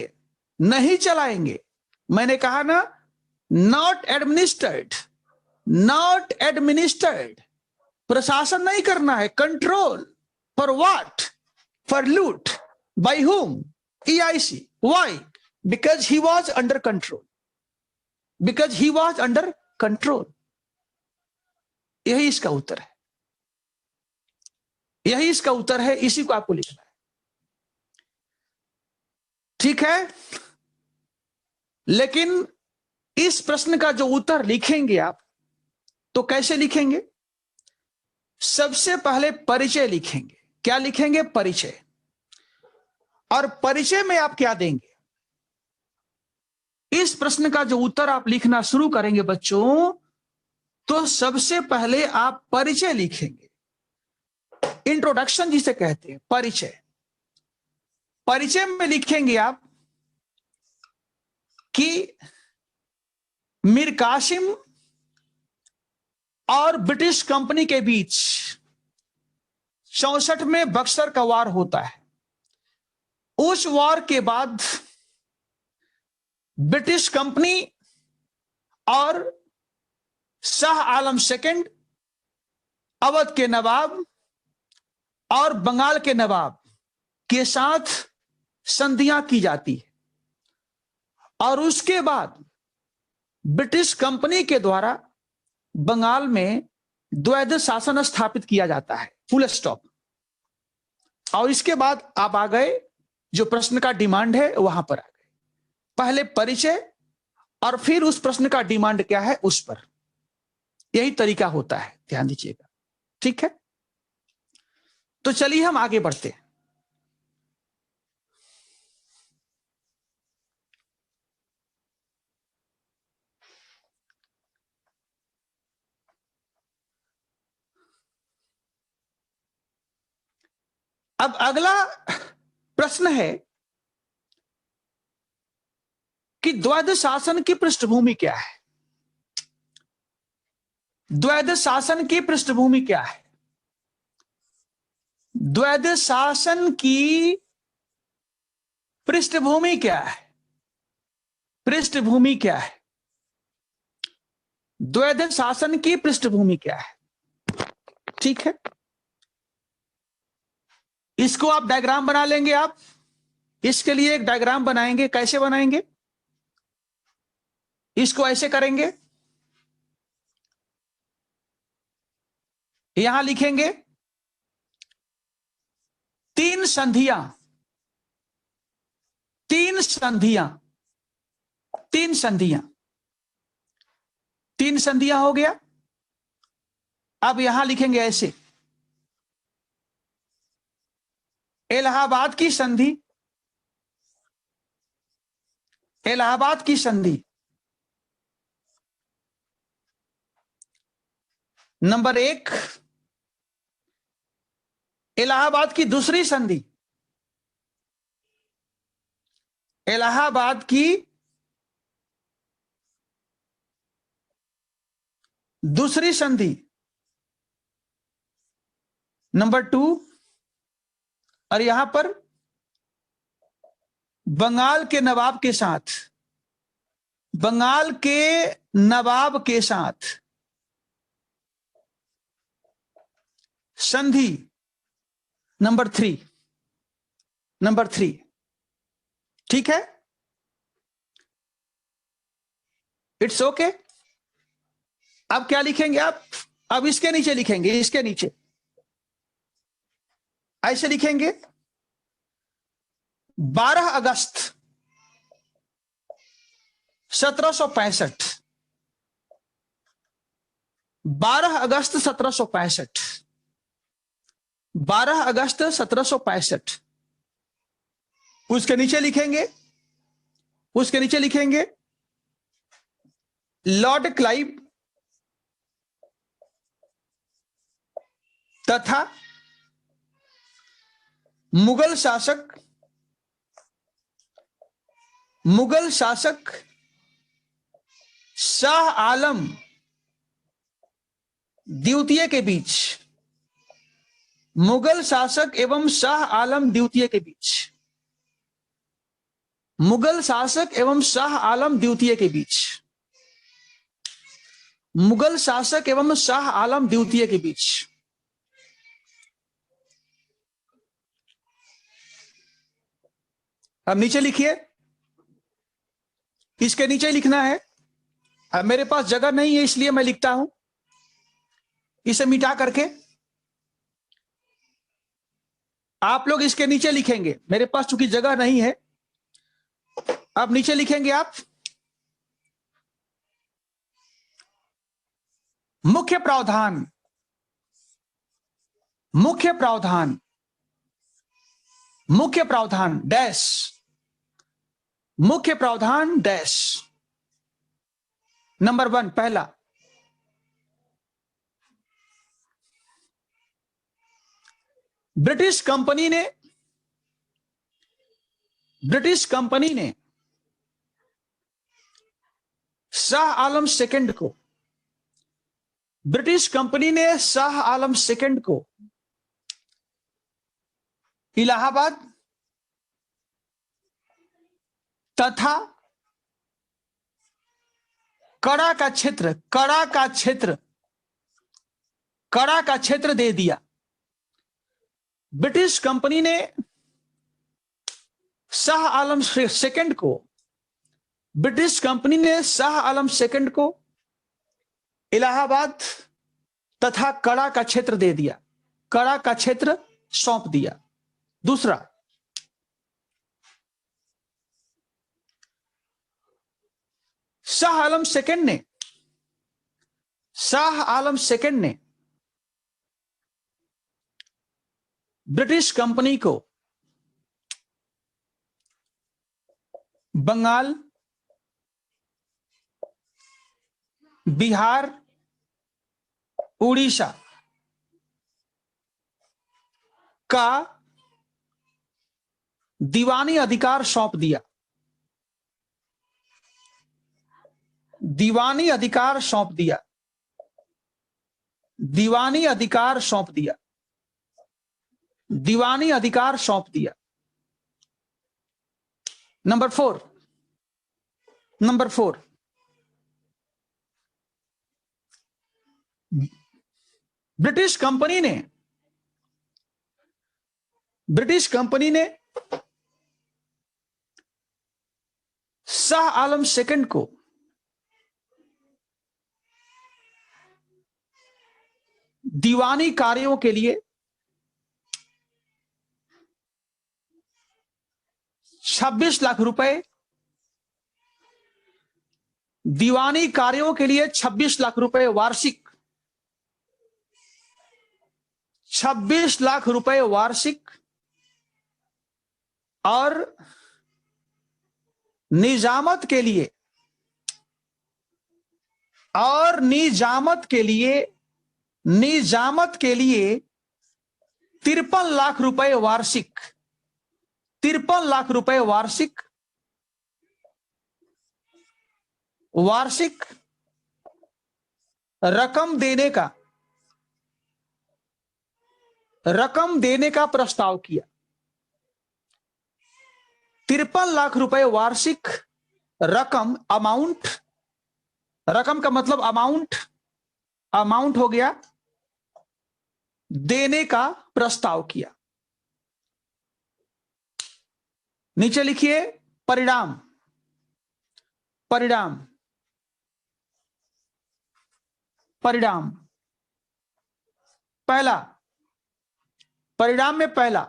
नहीं चलाएंगे। मैंने कहा ना, नॉट एडमिनिस्ट्रेड, नॉट एडमिनिस्ट्रेड, प्रशासन नहीं करना है, कंट्रोल। For what? फॉर लूट। By whom? EIC। Why? Because he was under control, because he was under control. यही इसका उत्तर है, यही इसका उत्तर है, इसी को आपको लिखना है। ठीक है, लेकिन इस प्रश्न का जो उत्तर लिखेंगे आप, तो कैसे लिखेंगे? सबसे पहले परिचय लिखेंगे। क्या लिखेंगे? परिचय। और परिचय में आप क्या देंगे? इस प्रश्न का जो उत्तर आप लिखना शुरू करेंगे बच्चों, तो सबसे पहले आप परिचय लिखेंगे। इंट्रोडक्शन जिसे कहते हैं, परिचय। परिचय में लिखेंगे आप कि मीर कासिम और ब्रिटिश कंपनी के बीच 64 में बक्सर का वार होता है। उस वार के बाद ब्रिटिश कंपनी और शाह आलम सेकंड, अवध के नवाब और बंगाल के नवाब के साथ संधियां की जाती है, और उसके बाद ब्रिटिश कंपनी के द्वारा बंगाल में द्वैध शासन स्थापित किया जाता है। Full stop. और इसके बाद आप आ गए, जो प्रश्न का डिमांड है वहां पर आ गए। पहले परिचय और फिर उस प्रश्न का डिमांड क्या है उस पर। यही तरीका होता है, ध्यान दीजिएगा। ठीक है, तो चलिए हम आगे बढ़ते हैं। अब अगला प्रश्न है कि द्वैध शासन की पृष्ठभूमि क्या है? द्वैध शासन की पृष्ठभूमि क्या है? द्वैध शासन की पृष्ठभूमि क्या है? पृष्ठभूमि क्या है? द्वैध शासन की पृष्ठभूमि क्या है? ठीक है, इसको आप डायग्राम बना लेंगे। आप इसके लिए एक डायग्राम बनाएंगे। कैसे बनाएंगे? इसको ऐसे करेंगे, यहां लिखेंगे 3 संधियां, 3 संधियां, 3 संधियां, 3 संधियां हो गया। अब यहां लिखेंगे ऐसे, इलाहाबाद की संधि, इलाहाबाद की संधि। नंबर 1, इलाहाबाद की दूसरी संधि, इलाहाबाद की दूसरी संधि। नंबर 2, और यहां पर बंगाल के नवाब के साथ, बंगाल के नवाब के साथ संधि। Number 3, number 3। ठीक है, इट्स ओके। अब क्या लिखेंगे आप? अब इसके नीचे लिखेंगे, इसके नीचे ऐसे लिखेंगे, 12 अगस्त 1765, 12 अगस्त 1765, 12 अगस्त 1765। उसके नीचे लिखेंगे, उसके नीचे लिखेंगे लॉर्ड क्लाइव तथा मुगल शासक, मुगल शासक शाह आलम द्वितीय के बीच, मुगल शासक एवं शाह आलम द्वितीय के बीच, मुगल शासक एवं शाह आलम द्वितीय के बीच, मुगल शासक एवं शाह आलम द्वितीय के बीच। अब नीचे लिखिए, इसके नीचे लिखना है। अब मेरे पास जगह नहीं है इसलिए मैं लिखता हूं, इसे मिटा करके आप लोग इसके नीचे लिखेंगे। मेरे पास चूंकि जगह नहीं है, अब नीचे लिखेंगे आप मुख्य प्रावधान, मुख्य प्रावधान, मुख्य प्रावधान डैश, मुख्य प्रावधान डैश। नंबर 1 पहला, ब्रिटिश कंपनी ने शाह आलम सेकंड को, ब्रिटिश कंपनी ने शाह आलम सेकंड को इलाहाबाद तथा कड़ा का क्षेत्र, कड़ा का क्षेत्र, कड़ा का क्षेत्र दे दिया। ब्रिटिश कंपनी ने शाह आलम सेकंड को, ब्रिटिश कंपनी ने शाह आलम सेकंड को इलाहाबाद तथा कड़ा का क्षेत्र दे दिया, कड़ा का क्षेत्र सौंप दिया। दूसरा, शाह आलम सेकंड ने, शाह आलम सेकंड ने ब्रिटिश कंपनी को बंगाल, बिहार, उड़ीसा का दीवानी अधिकार सौंप दिया, दीवानी अधिकार सौंप दिया, दीवानी अधिकार सौंप दिया, दीवानी अधिकार सौंप दिया। नंबर 4, नंबर 4, ब्रिटिश कंपनी ने शाह आलम सेकंड को दीवानी कार्यों के लिए 26 लाख रुपए, दीवानी कार्यों के लिए 26 लाख रुपए वार्षिक, 26 लाख रुपए वार्षिक और निजामत के लिए, और निजामत के लिए 53 लाख रुपए वार्षिक, 53 लाख रुपए वार्षिक, वार्षिक रकम देने का प्रस्ताव किया। 53 लाख रुपए वार्षिक रकम, अमाउंट, रकम का मतलब अमाउंट, अमाउंट हो गया, देने का प्रस्ताव किया। नीचे लिखिए परिणाम, परिणाम, परिणाम। पहला, परिणाम में पहला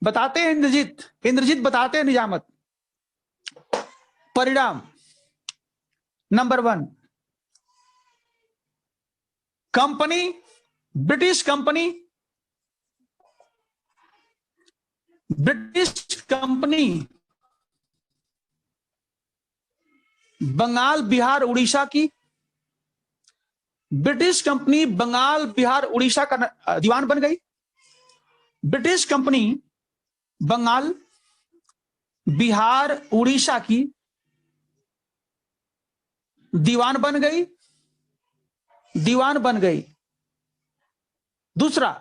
बताते हैं इंद्रजीत बताते हैं निजामत। परिणाम number 1, company, British company Bengal, Bihar, Orissa की, ब्रिटिश कंपनी बंगाल, बिहार, उड़ीसा का दीवान बन गई। ब्रिटिश कंपनी बंगाल, बिहार, उड़ीसा की दीवान बन गई, दीवान बन गई। दूसरा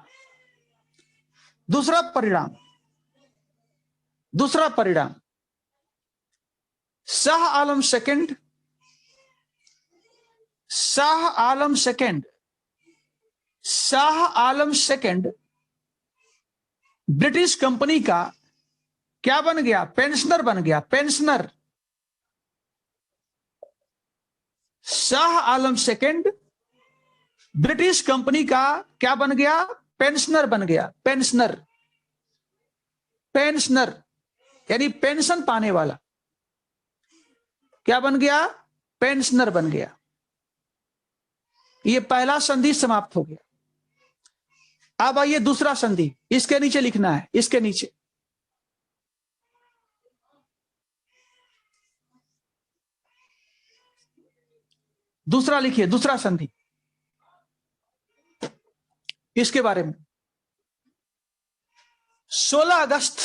परिणाम, दूसरा परिणाम, Shah Alam second, Shah Alam second, Shah Alam second British company का क्या बन गया? पेंशनर बन गया, pensioner. Shah Alam second British company का क्या बन गया? पेंशनर बन गया, पेंशनर। पेंशनर यानी पेंशन पाने वाला, क्या बन गया? पेंशनर बन गया। यह पहला संधि समाप्त हो गया। अब आइए दूसरा संधि, इसके नीचे लिखना है, इसके नीचे। दूसरा लिखिए, दूसरा संधि इसके बारे में। 16 अगस्त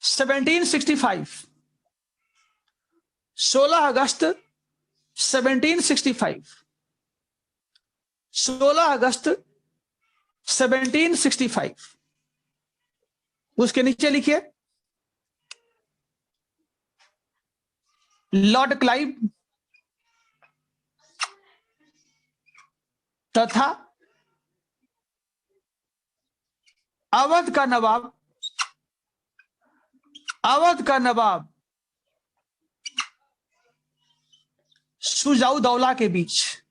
1765, 16 अगस्त 1765, 16 अगस्त 1765, उसके नीचे लिखिए लॉर्ड क्लाइव तथा अवध का नवाब, अवध का नवाब शुजाऊ दौला के बीच,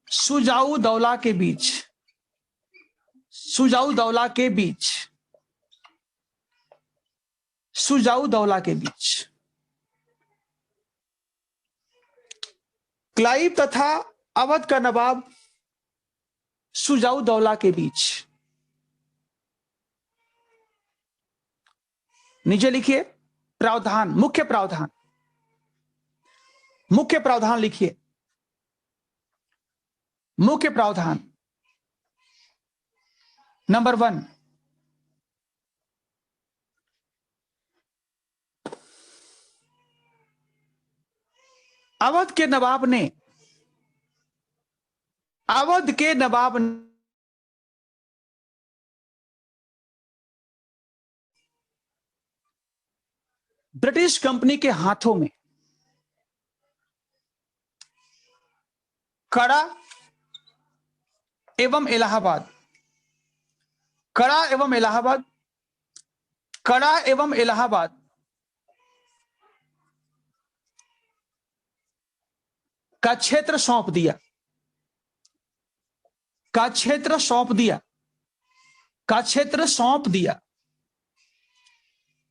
शुजाऊ दौला के बीच, शुजाऊ दौला के बीच, शुजाऊ दौला के बीच, क्लाइव तथा अवध का नवाब शुजाऊ दौला के बीच। नीचे लिखिए प्रावधान, मुख्य प्रावधान, मुख्य प्रावधान लिखिए, मुख्य प्रावधान। नंबर 1, अवध के नवाब ने, अवध के नवाब ब्रिटिश कंपनी के हाथों में कड़ा एवं इलाहाबाद, कड़ा एवं इलाहाबाद, कड़ा एवं इलाहाबाद का क्षेत्र सौंप दिया, का क्षेत्र सौंप दिया, का क्षेत्र सौंप दिया,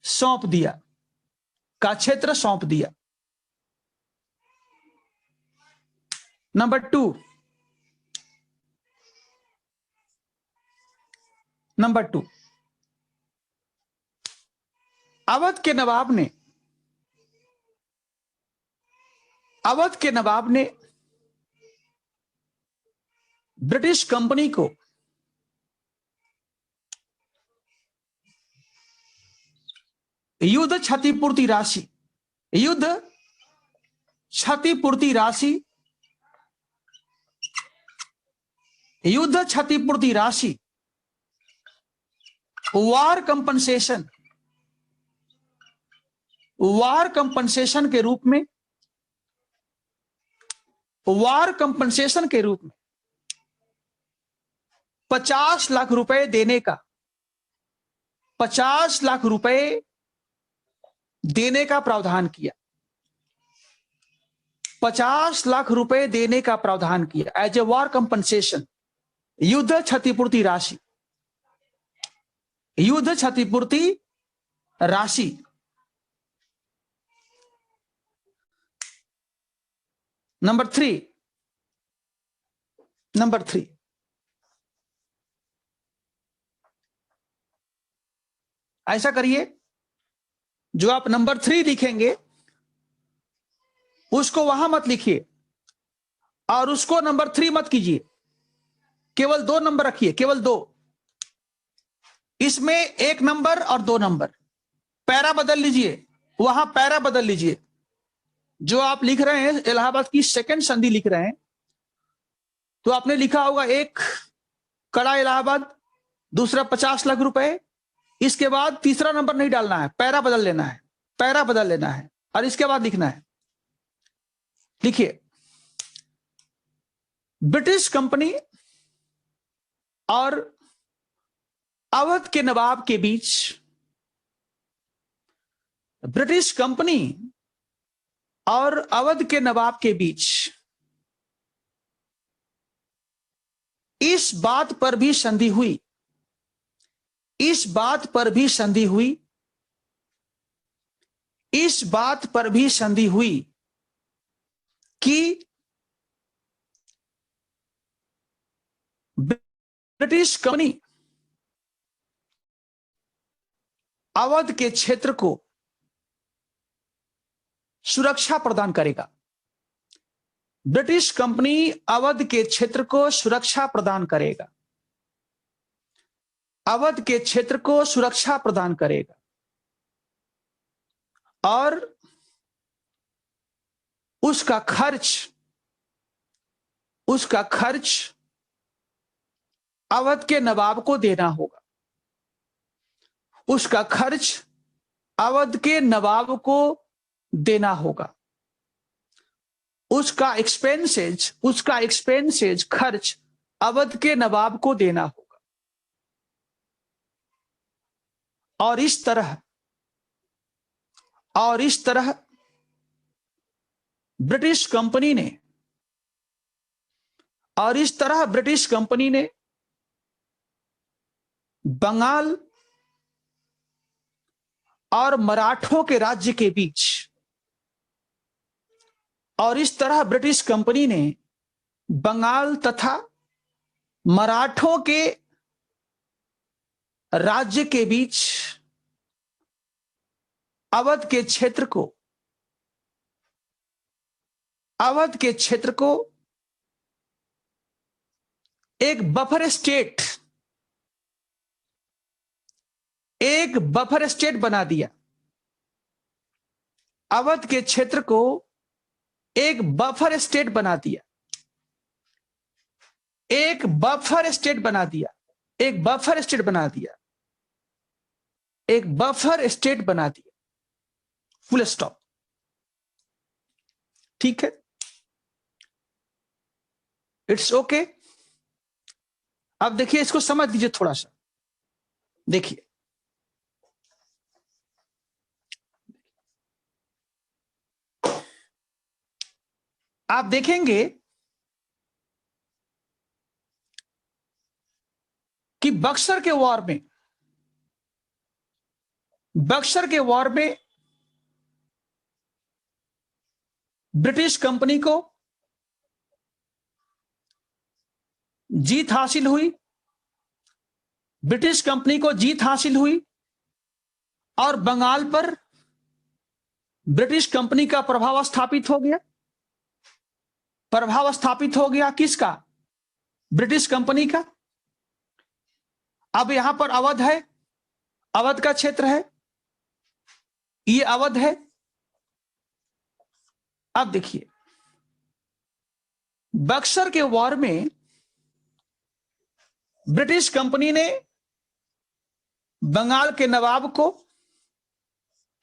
सौंप दिया, का क्षेत्र सौंप दिया। नंबर 2, नंबर 2, अवध के नवाब ने, अवध के नवाब ने ब्रिटिश कंपनी को युद्ध क्षतिपूर्ति राशि, युद्ध क्षतिपूर्ति राशि, युद्ध क्षतिपूर्ति राशि, वार कंपनसेशन, वार कंपनसेशन के रूप में, वार कंपनसेशन के रूप में 50 लाख रुपए देने का, 50 लाख रुपए देने का प्रावधान किया, 50 लाख रुपए देने का प्रावधान किया एज ए वार कंपनसेशन, युद्ध क्षतिपूर्ति राशि, युद्ध क्षतिपूर्ति राशि। नंबर 3, नंबर 3, ऐसा करिए, जो आप नंबर 3 लिखेंगे उसको वहां मत लिखिए और उसको नंबर 3 मत कीजिए, केवल 2 नंबर रखिए, केवल 2। इसमें 1 नंबर और 2 नंबर, पैरा बदल लीजिए, वहां पैरा बदल लीजिए। जो आप लिख रहे हैं इलाहाबाद की सेकंड संधि लिख रहे हैं, तो आपने लिखा होगा एक कड़ा इलाहाबाद, दूसरा 50 लाख रुपए, इसके बाद तीसरा नंबर नहीं डालना है, पैरा बदल लेना है, पैरा बदल लेना है और इसके बाद लिखना है। लिखिए, ब्रिटिश कंपनी और अवध के नवाब के बीच, ब्रिटिश कंपनी और अवध के नवाब के बीच इस बात पर भी संधि हुई, इस बात पर भी संधि हुई, इस बात पर भी संधि हुई कि ब्रिटिश कंपनी अवध के क्षेत्र को सुरक्षा प्रदान करेगा। ब्रिटिश कंपनी अवध के क्षेत्र को सुरक्षा प्रदान करेगा, अवध के क्षेत्र को सुरक्षा प्रदान करेगा और उसका खर्च अवध के नवाब को देना होगा, उसका खर्च अवध के नवाब को देना होगा, उसका एक्सपेंसेज खर्च अवध के नवाब को देना होगा। और इस तरह ब्रिटिश कंपनी ने बंगाल और मराठों के राज्य के बीच, और इस तरह ब्रिटिश कंपनी ने बंगाल तथा मराठों के राज्य के बीच अवध के क्षेत्र को एक बफर स्टेट बना दिया। अवध के क्षेत्र को एक बफर स्टेट बना दिया, एक बफर स्टेट बना दिया, एक बफर स्टेट बना दिया, एक बफर स्टेट बना दिया, फुल स्टॉप। ठीक है, इट्स ओके। अब देखिए, इसको समझ लीजिए थोड़ा सा। देखिए, आप देखेंगे कि बक्सर के वॉर में ब्रिटिश कंपनी को जीत हासिल हुई, ब्रिटिश कंपनी को जीत हासिल हुई और बंगाल पर ब्रिटिश कंपनी का प्रभाव स्थापित हो गया। प्रभाव स्थापित हो गया किसका? ब्रिटिश कंपनी का। अब यहां पर अवध है, अवध का क्षेत्र है, ये अवध है। अब देखिए, बक्सर के वॉर में ब्रिटिश कंपनी ने बंगाल के नवाब को,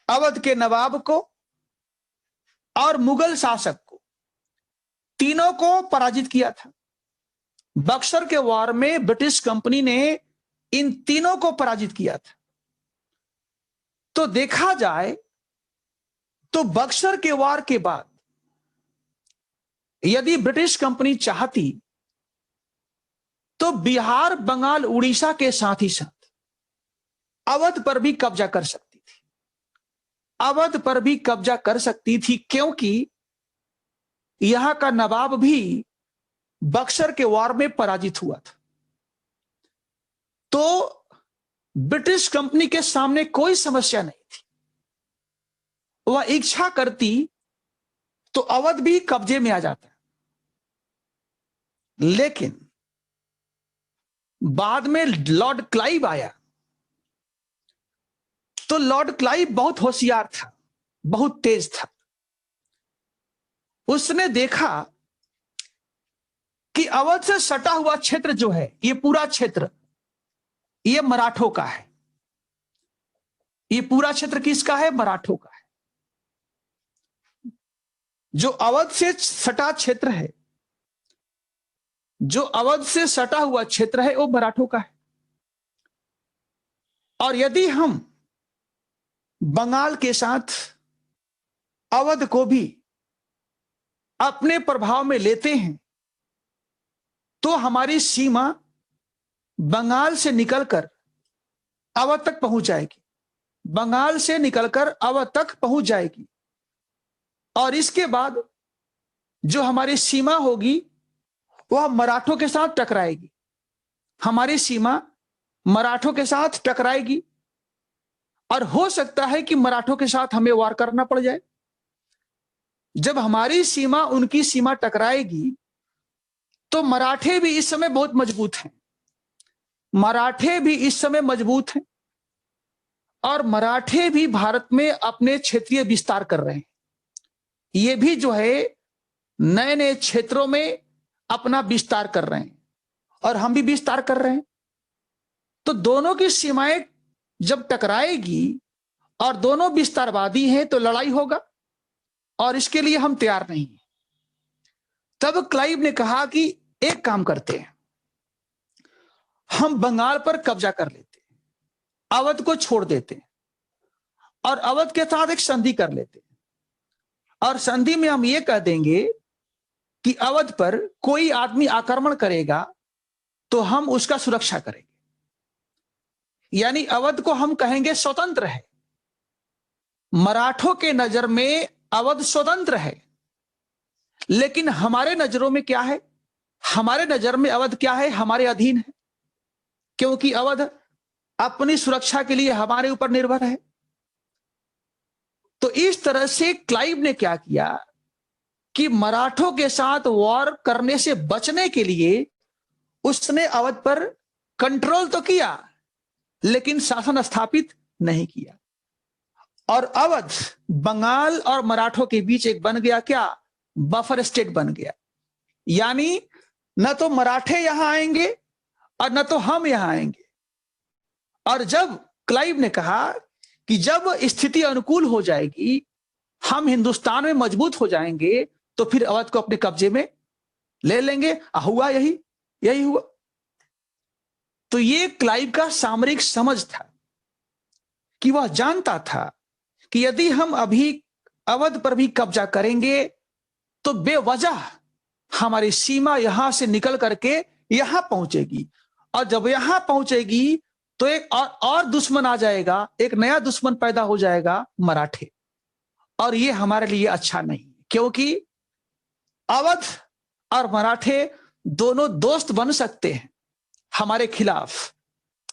अवध के नवाब को और मुगल शासक को, तीनों को पराजित किया था। बक्सर के वॉर में ब्रिटिश कंपनी ने इन तीनों को पराजित किया था। तो देखा जाए तो बक्सर के वॉर के बाद यदि ब्रिटिश कंपनी चाहती तो बिहार, बंगाल, उड़ीसा के साथ ही साथ अवध पर भी कब्जा कर सकती थी, अवध पर भी कब्जा कर सकती थी, क्योंकि यहां का नवाब भी बक्सर के वॉर में पराजित हुआ था। तो ब्रिटिश कंपनी के सामने कोई समस्या नहीं थी। वह इच्छा करती तो अवध भी कब्जे में आ जाता। लेकिन बाद में लॉर्ड क्लाइव आया, तो लॉर्ड क्लाइव बहुत होशियार था। बहुत तेज था। उसने देखा कि अवध से सटा हुआ क्षेत्र जो है, ये पूरा क्षेत्र ये मराठों का है। ये पूरा क्षेत्र किसका है? मराठों का है। जो अवध से सटा क्षेत्र है, जो अवध से सटा हुआ क्षेत्र है, वो मराठों का है। और यदि हम बंगाल के साथ अवध को भी अपने प्रभाव में लेते हैं तो हमारी सीमा बंगाल से निकलकर अवध तक पहुंच जाएगी। बंगाल से निकलकर अवध तक पहुंच जाएगी और इसके बाद जो हमारी सीमा होगी वह मराठों के साथ टकराएगी। हमारी सीमा मराठों के साथ टकराएगी और हो सकता है कि मराठों के साथ हमें वार करना पड़ जाए। जब हमारी सीमा उनकी सीमा टकराएगी तो मराठे भी इस समय बहुत मजबूत हैं। मराठे भी इस समय मजबूत हैं और मराठे भी भारत में अपने क्षेत्रीय विस्तार कर रहे हैं। ये भी जो है नए नए क्षेत्रों में अपना विस्तार कर रहे हैं और हम भी विस्तार कर रहे हैं। तो दोनों की सीमाएं जब टकराएगी और दोनों विस्तारवादी हैं तो लड़ाई होगा और इसके लिए हम तैयार नहीं हैं। तब क्लाइव ने कहा कि एक काम करते हैं, हम बंगाल पर कब्जा कर लेते हैं, अवध को छोड़ देते हैं और अवध के साथ एक संधि कर लेते हैं और संधि में हम ये कह देंगे कि अवध पर कोई आदमी आक्रमण करेगा तो हम उसका सुरक्षा करेंगे। यानी अवध को हम कहेंगे स्वतंत्र है। मराठों के नजर में अवध स्वतंत्र है, लेकिन हमारे नजरों में क्या है? हमारे नजर में अवध क्या है? हमारे अधीन है, क्योंकि अवध अपनी सुरक्षा के लिए हमारे ऊपर निर्भर है। तो इस तरह से क्लाइव ने क्या किया कि मराठों के साथ वॉर करने से बचने के लिए उसने अवध पर कंट्रोल तो किया लेकिन शासन स्थापित नहीं किया और अवध बंगाल और मराठों के बीच एक बन गया क्या? बफर स्टेट बन गया। यानी न तो मराठे यहां आएंगे और न तो हम यहां आएंगे। और जब क्लाइव ने कहा कि जब स्थिति अनुकूल हो जाएगी, हम हिंदुस्तान में मजबूत हो जाएंगे तो फिर अवध को अपने कब्जे में ले लेंगे, हुआ यही हुआ। तो ये क्लाइव का सामरिक समझ था कि वह जानता था कि यदि हम अभी अवध पर भी कब्जा करेंगे तो बेवजह हमारी सीमा यहां से निकल करके यहां पहुंचेगी और जब यहां पहुंचेगी तो एक और दुश्मन आ जाएगा, एक नया दुश्मन पैदा हो जाएगा, मराठे। और ये हमारे लिए अच्छा नहीं, क्योंकि अवध और मराठे दोनों दोस्त बन सकते हैं हमारे खिलाफ।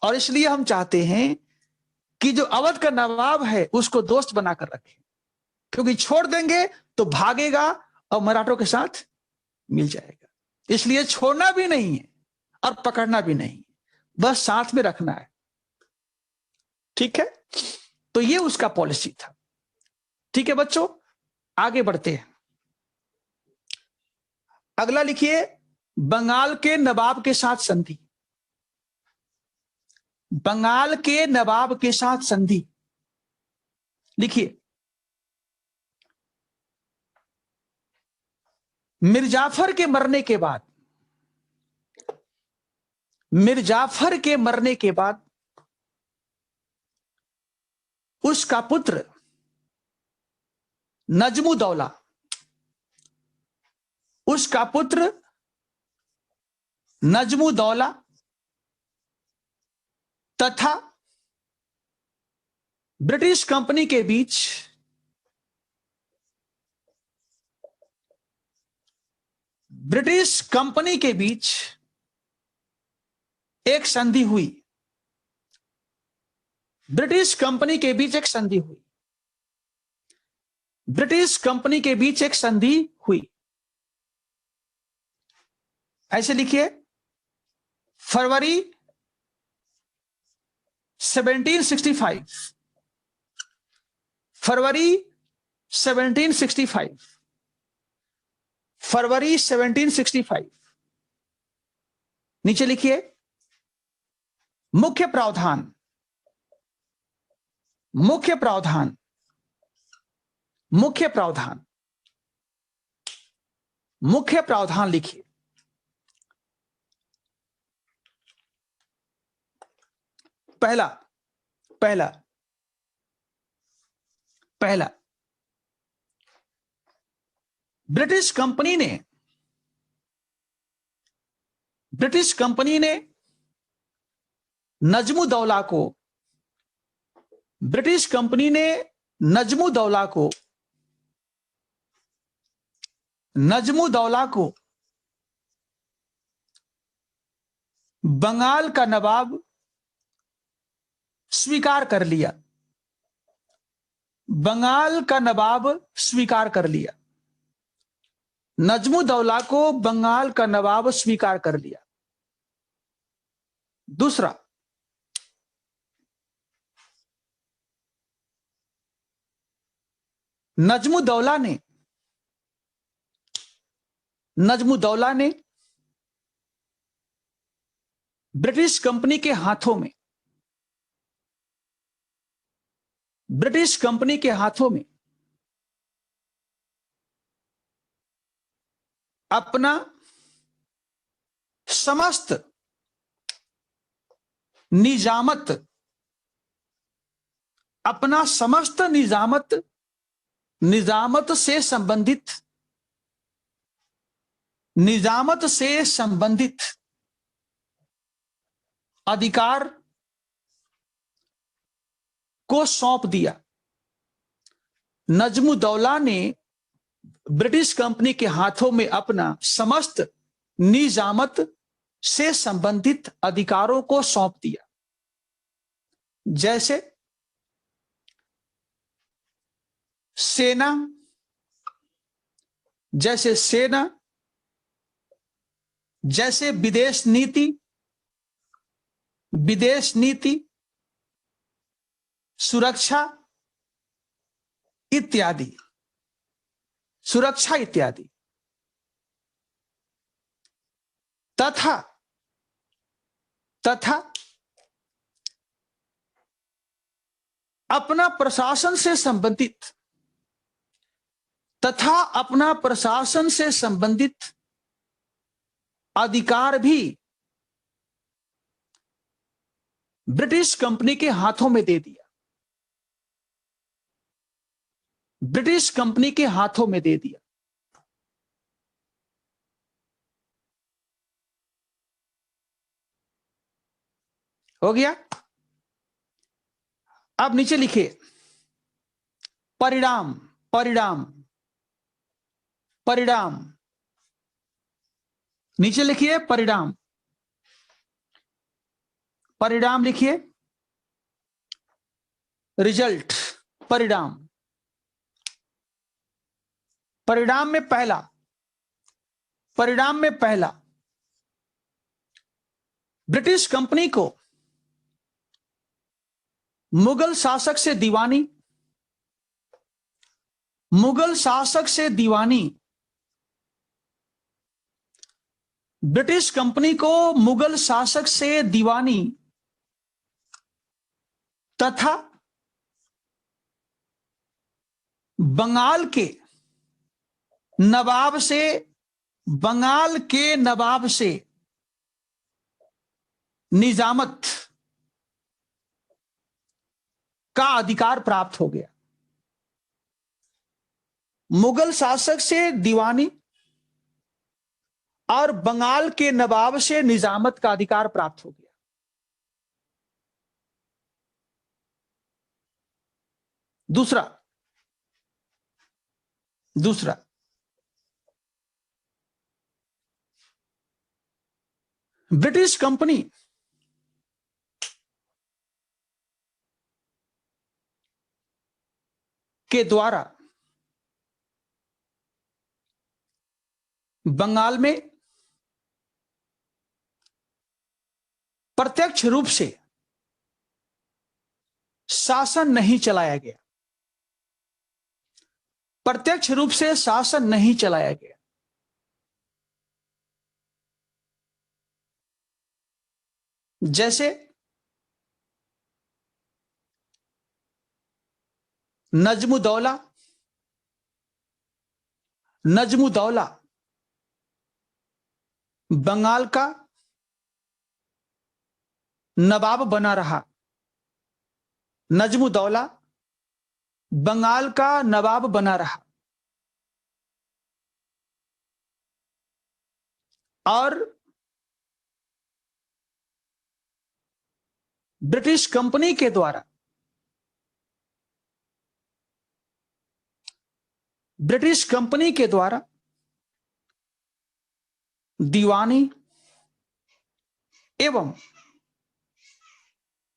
और इसलिए हम चाहते हैं कि जो अवध का नवाब है उसको दोस्त बनाकर रखें, क्योंकि छोड़ देंगे तो भागेगा और मराठों के साथ मिल जाएगा। इसलिए छोड़ना भी नहीं है और पकड़ना भी नहीं, बस साथ में रखना है। ठीक है, तो ये उसका पॉलिसी था। ठीक है बच्चों, आगे बढ़ते हैं। अगला लिखिए, बंगाल के नवाब के साथ संधि। बंगाल के नवाब के साथ संधि लिखिए। मिर्जाफर के मरने के बाद, मिर्जाफर के मरने के बाद उसका पुत्र नजमुद्दौला, उसका पुत्र नजमुद्दौला तथा ब्रिटिश कंपनी के बीच एक संधि हुई। ब्रिटिश कंपनी के बीच एक संधि हुई। ब्रिटिश कंपनी के बीच एक संधि हुई। ऐसे लिखिए, फरवरी 1765, फरवरी 1765, फरवरी 1765। नीचे लिखिए मुख्य प्रावधान, मुख्य प्रावधान, मुख्य प्रावधान, मुख्य प्रावधान लिखिए। पहला पहला पहला ब्रिटिश कंपनी ने नजमुद्दौला को ब्रिटिश कंपनी ने नजमुद्दौला को बंगाल का नवाब स्वीकार कर लिया, बंगाल का नवाब स्वीकार कर लिया, नजमुद्दौला को बंगाल का नवाब स्वीकार कर लिया। दूसरा, नजमुद्दौला ने ब्रिटिश कंपनी के हाथों में अपना समस्त निजामत से संबंधित अधिकार को सौंप दिया। नजमुद्दौला ने ब्रिटिश कंपनी के हाथों में अपना समस्त निजामत से संबंधित अधिकारों को सौंप दिया, जैसे सेना, जैसे विदेश नीति, सुरक्षा इत्यादि। तथा अपना प्रशासन से संबंधित अधिकार भी ब्रिटिश कंपनी के हाथों में दे दिया, हो गया। अब नीचे लिखिए परिणाम, नीचे लिखिए परिणाम लिखिए, रिजल्ट, परिणाम में पहला ब्रिटिश कंपनी को मुगल शासक से दीवानी, ब्रिटिश कंपनी को मुगल शासक से दीवानी तथा बंगाल के नवाब से निजामत का अधिकार प्राप्त हो गया। मुगल शासक से दीवानी और बंगाल के नवाब से निजामत का अधिकार प्राप्त हो गया। दूसरा ब्रिटिश कंपनी के द्वारा बंगाल में प्रत्यक्ष रूप से शासन नहीं चलाया गया। प्रत्यक्ष रूप से शासन नहीं चलाया गया। जैसे नजमुद्दौला बंगाल का नवाब बना रहा। नजमुद्दौला बंगाल का नवाब बना रहा और ब्रिटिश कंपनी के द्वारा दीवानी एवं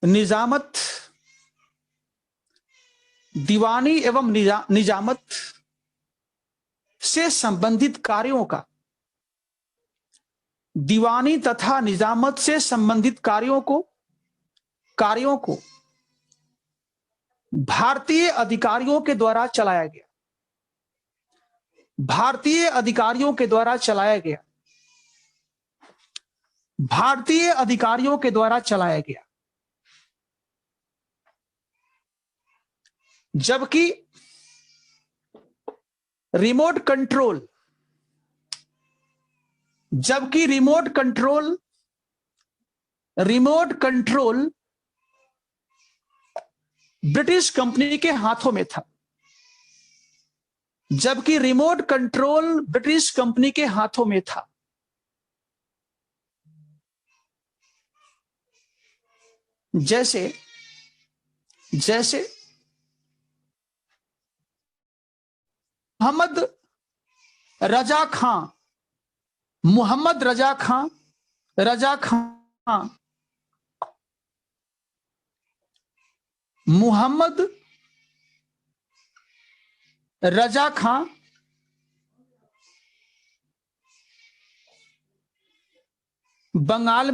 निजामत से संबंधित दीवानी तथा निजामत से संबंधित कार्यों को भारतीय अधिकारियों के द्वारा चलाया गया। भारतीय अधिकारियों के द्वारा चलाया गया। जबकि रिमोट कंट्रोल ब्रिटिश कंपनी के हाथों में था। जबकि रिमोट कंट्रोल ब्रिटिश कंपनी के हाथों में था। जैसे मोहम्मद रजा खां बंगाल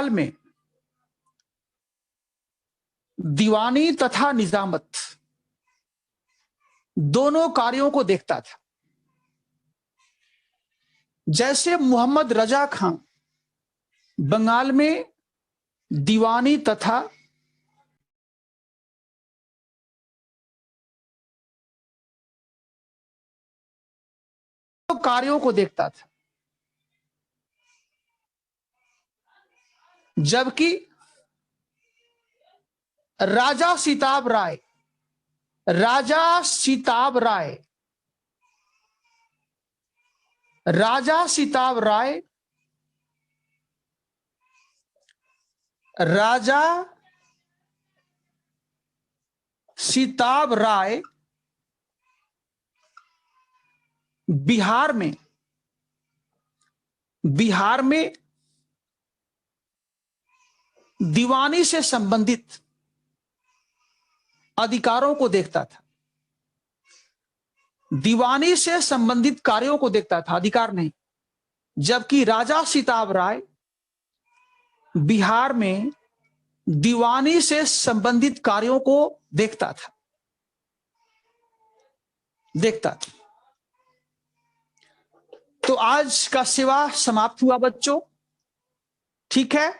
में दीवानी तथा निजामत दोनों कार्यों को देखता था। जैसे मोहम्मद रजा खां बंगाल में दीवानी तथा कार्यों को देखता था। जबकि राजा सीताब राय बिहार में दीवानी से संबंधित अधिकारों को देखता था। दीवानी से संबंधित कार्यों को देखता था, अधिकार नहीं। जबकि राजा सीताब राय बिहार में दीवानी से संबंधित कार्यों को देखता था। तो आज का सेवा समाप्त हुआ बच्चों, ठीक है।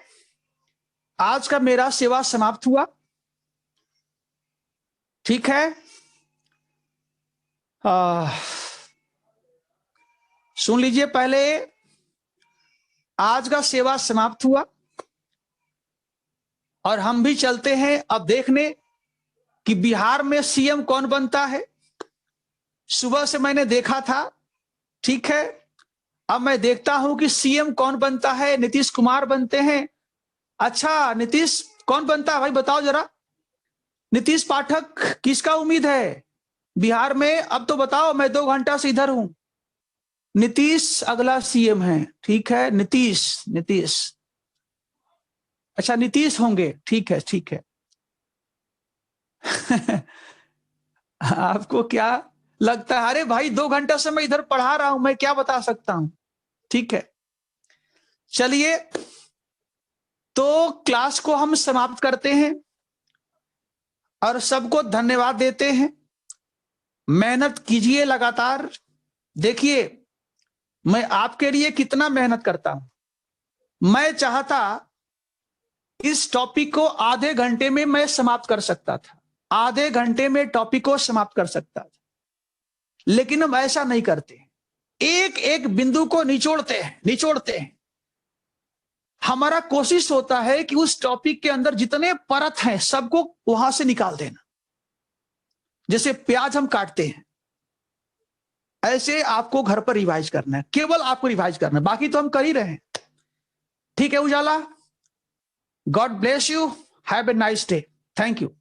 आज का मेरा सेवा समाप्त हुआ, ठीक है। सुन लीजिए, पहले आज का सेवा समाप्त हुआ और हम भी चलते हैं अब देखने कि बिहार में सीएम कौन बनता है। सुबह से मैंने देखा था, ठीक है। अब मैं देखता हूं कि सीएम कौन बनता है। नीतीश कुमार बनते हैं। अच्छा, नीतीश कौन बनता है भाई, बताओ जरा। नीतीश पाठक किसका उम्मीद है बिहार में? अब तो बताओ, मैं 2 घंटा से इधर हूं। नीतीश अगला सीएम है, ठीक है। नीतीश अच्छा, नीतीश होंगे, ठीक है। आपको क्या लगता है? अरे भाई, 2 घंटा से मैं इधर पढ़ा रहा हूं, मैं क्या बता सकता हूं, ठीक है। चलिए, तो क्लास को हम समाप्त करते हैं। और सबको धन्यवाद देते हैं। मेहनत कीजिए लगातार। देखिए मैं आपके लिए कितना मेहनत करता हूं। मैं चाहता इस टॉपिक को आधे घंटे में मैं समाप्त कर सकता था, आधे घंटे में टॉपिक को समाप्त कर सकता था, लेकिन हम ऐसा नहीं करते। एक एक बिंदु को निचोड़ते हैं। हमारा कोशिश होता है कि उस टॉपिक के अंदर जितने परत हैं सबको वहां से निकाल देना। जैसे प्याज हम काटते हैं, ऐसे आपको घर पर रिवाइज करना है, केवल आपको रिवाइज करना है, बाकी तो हम कर ही रहे हैं। ठीक है Ujala, god bless you, have a nice day, thank you.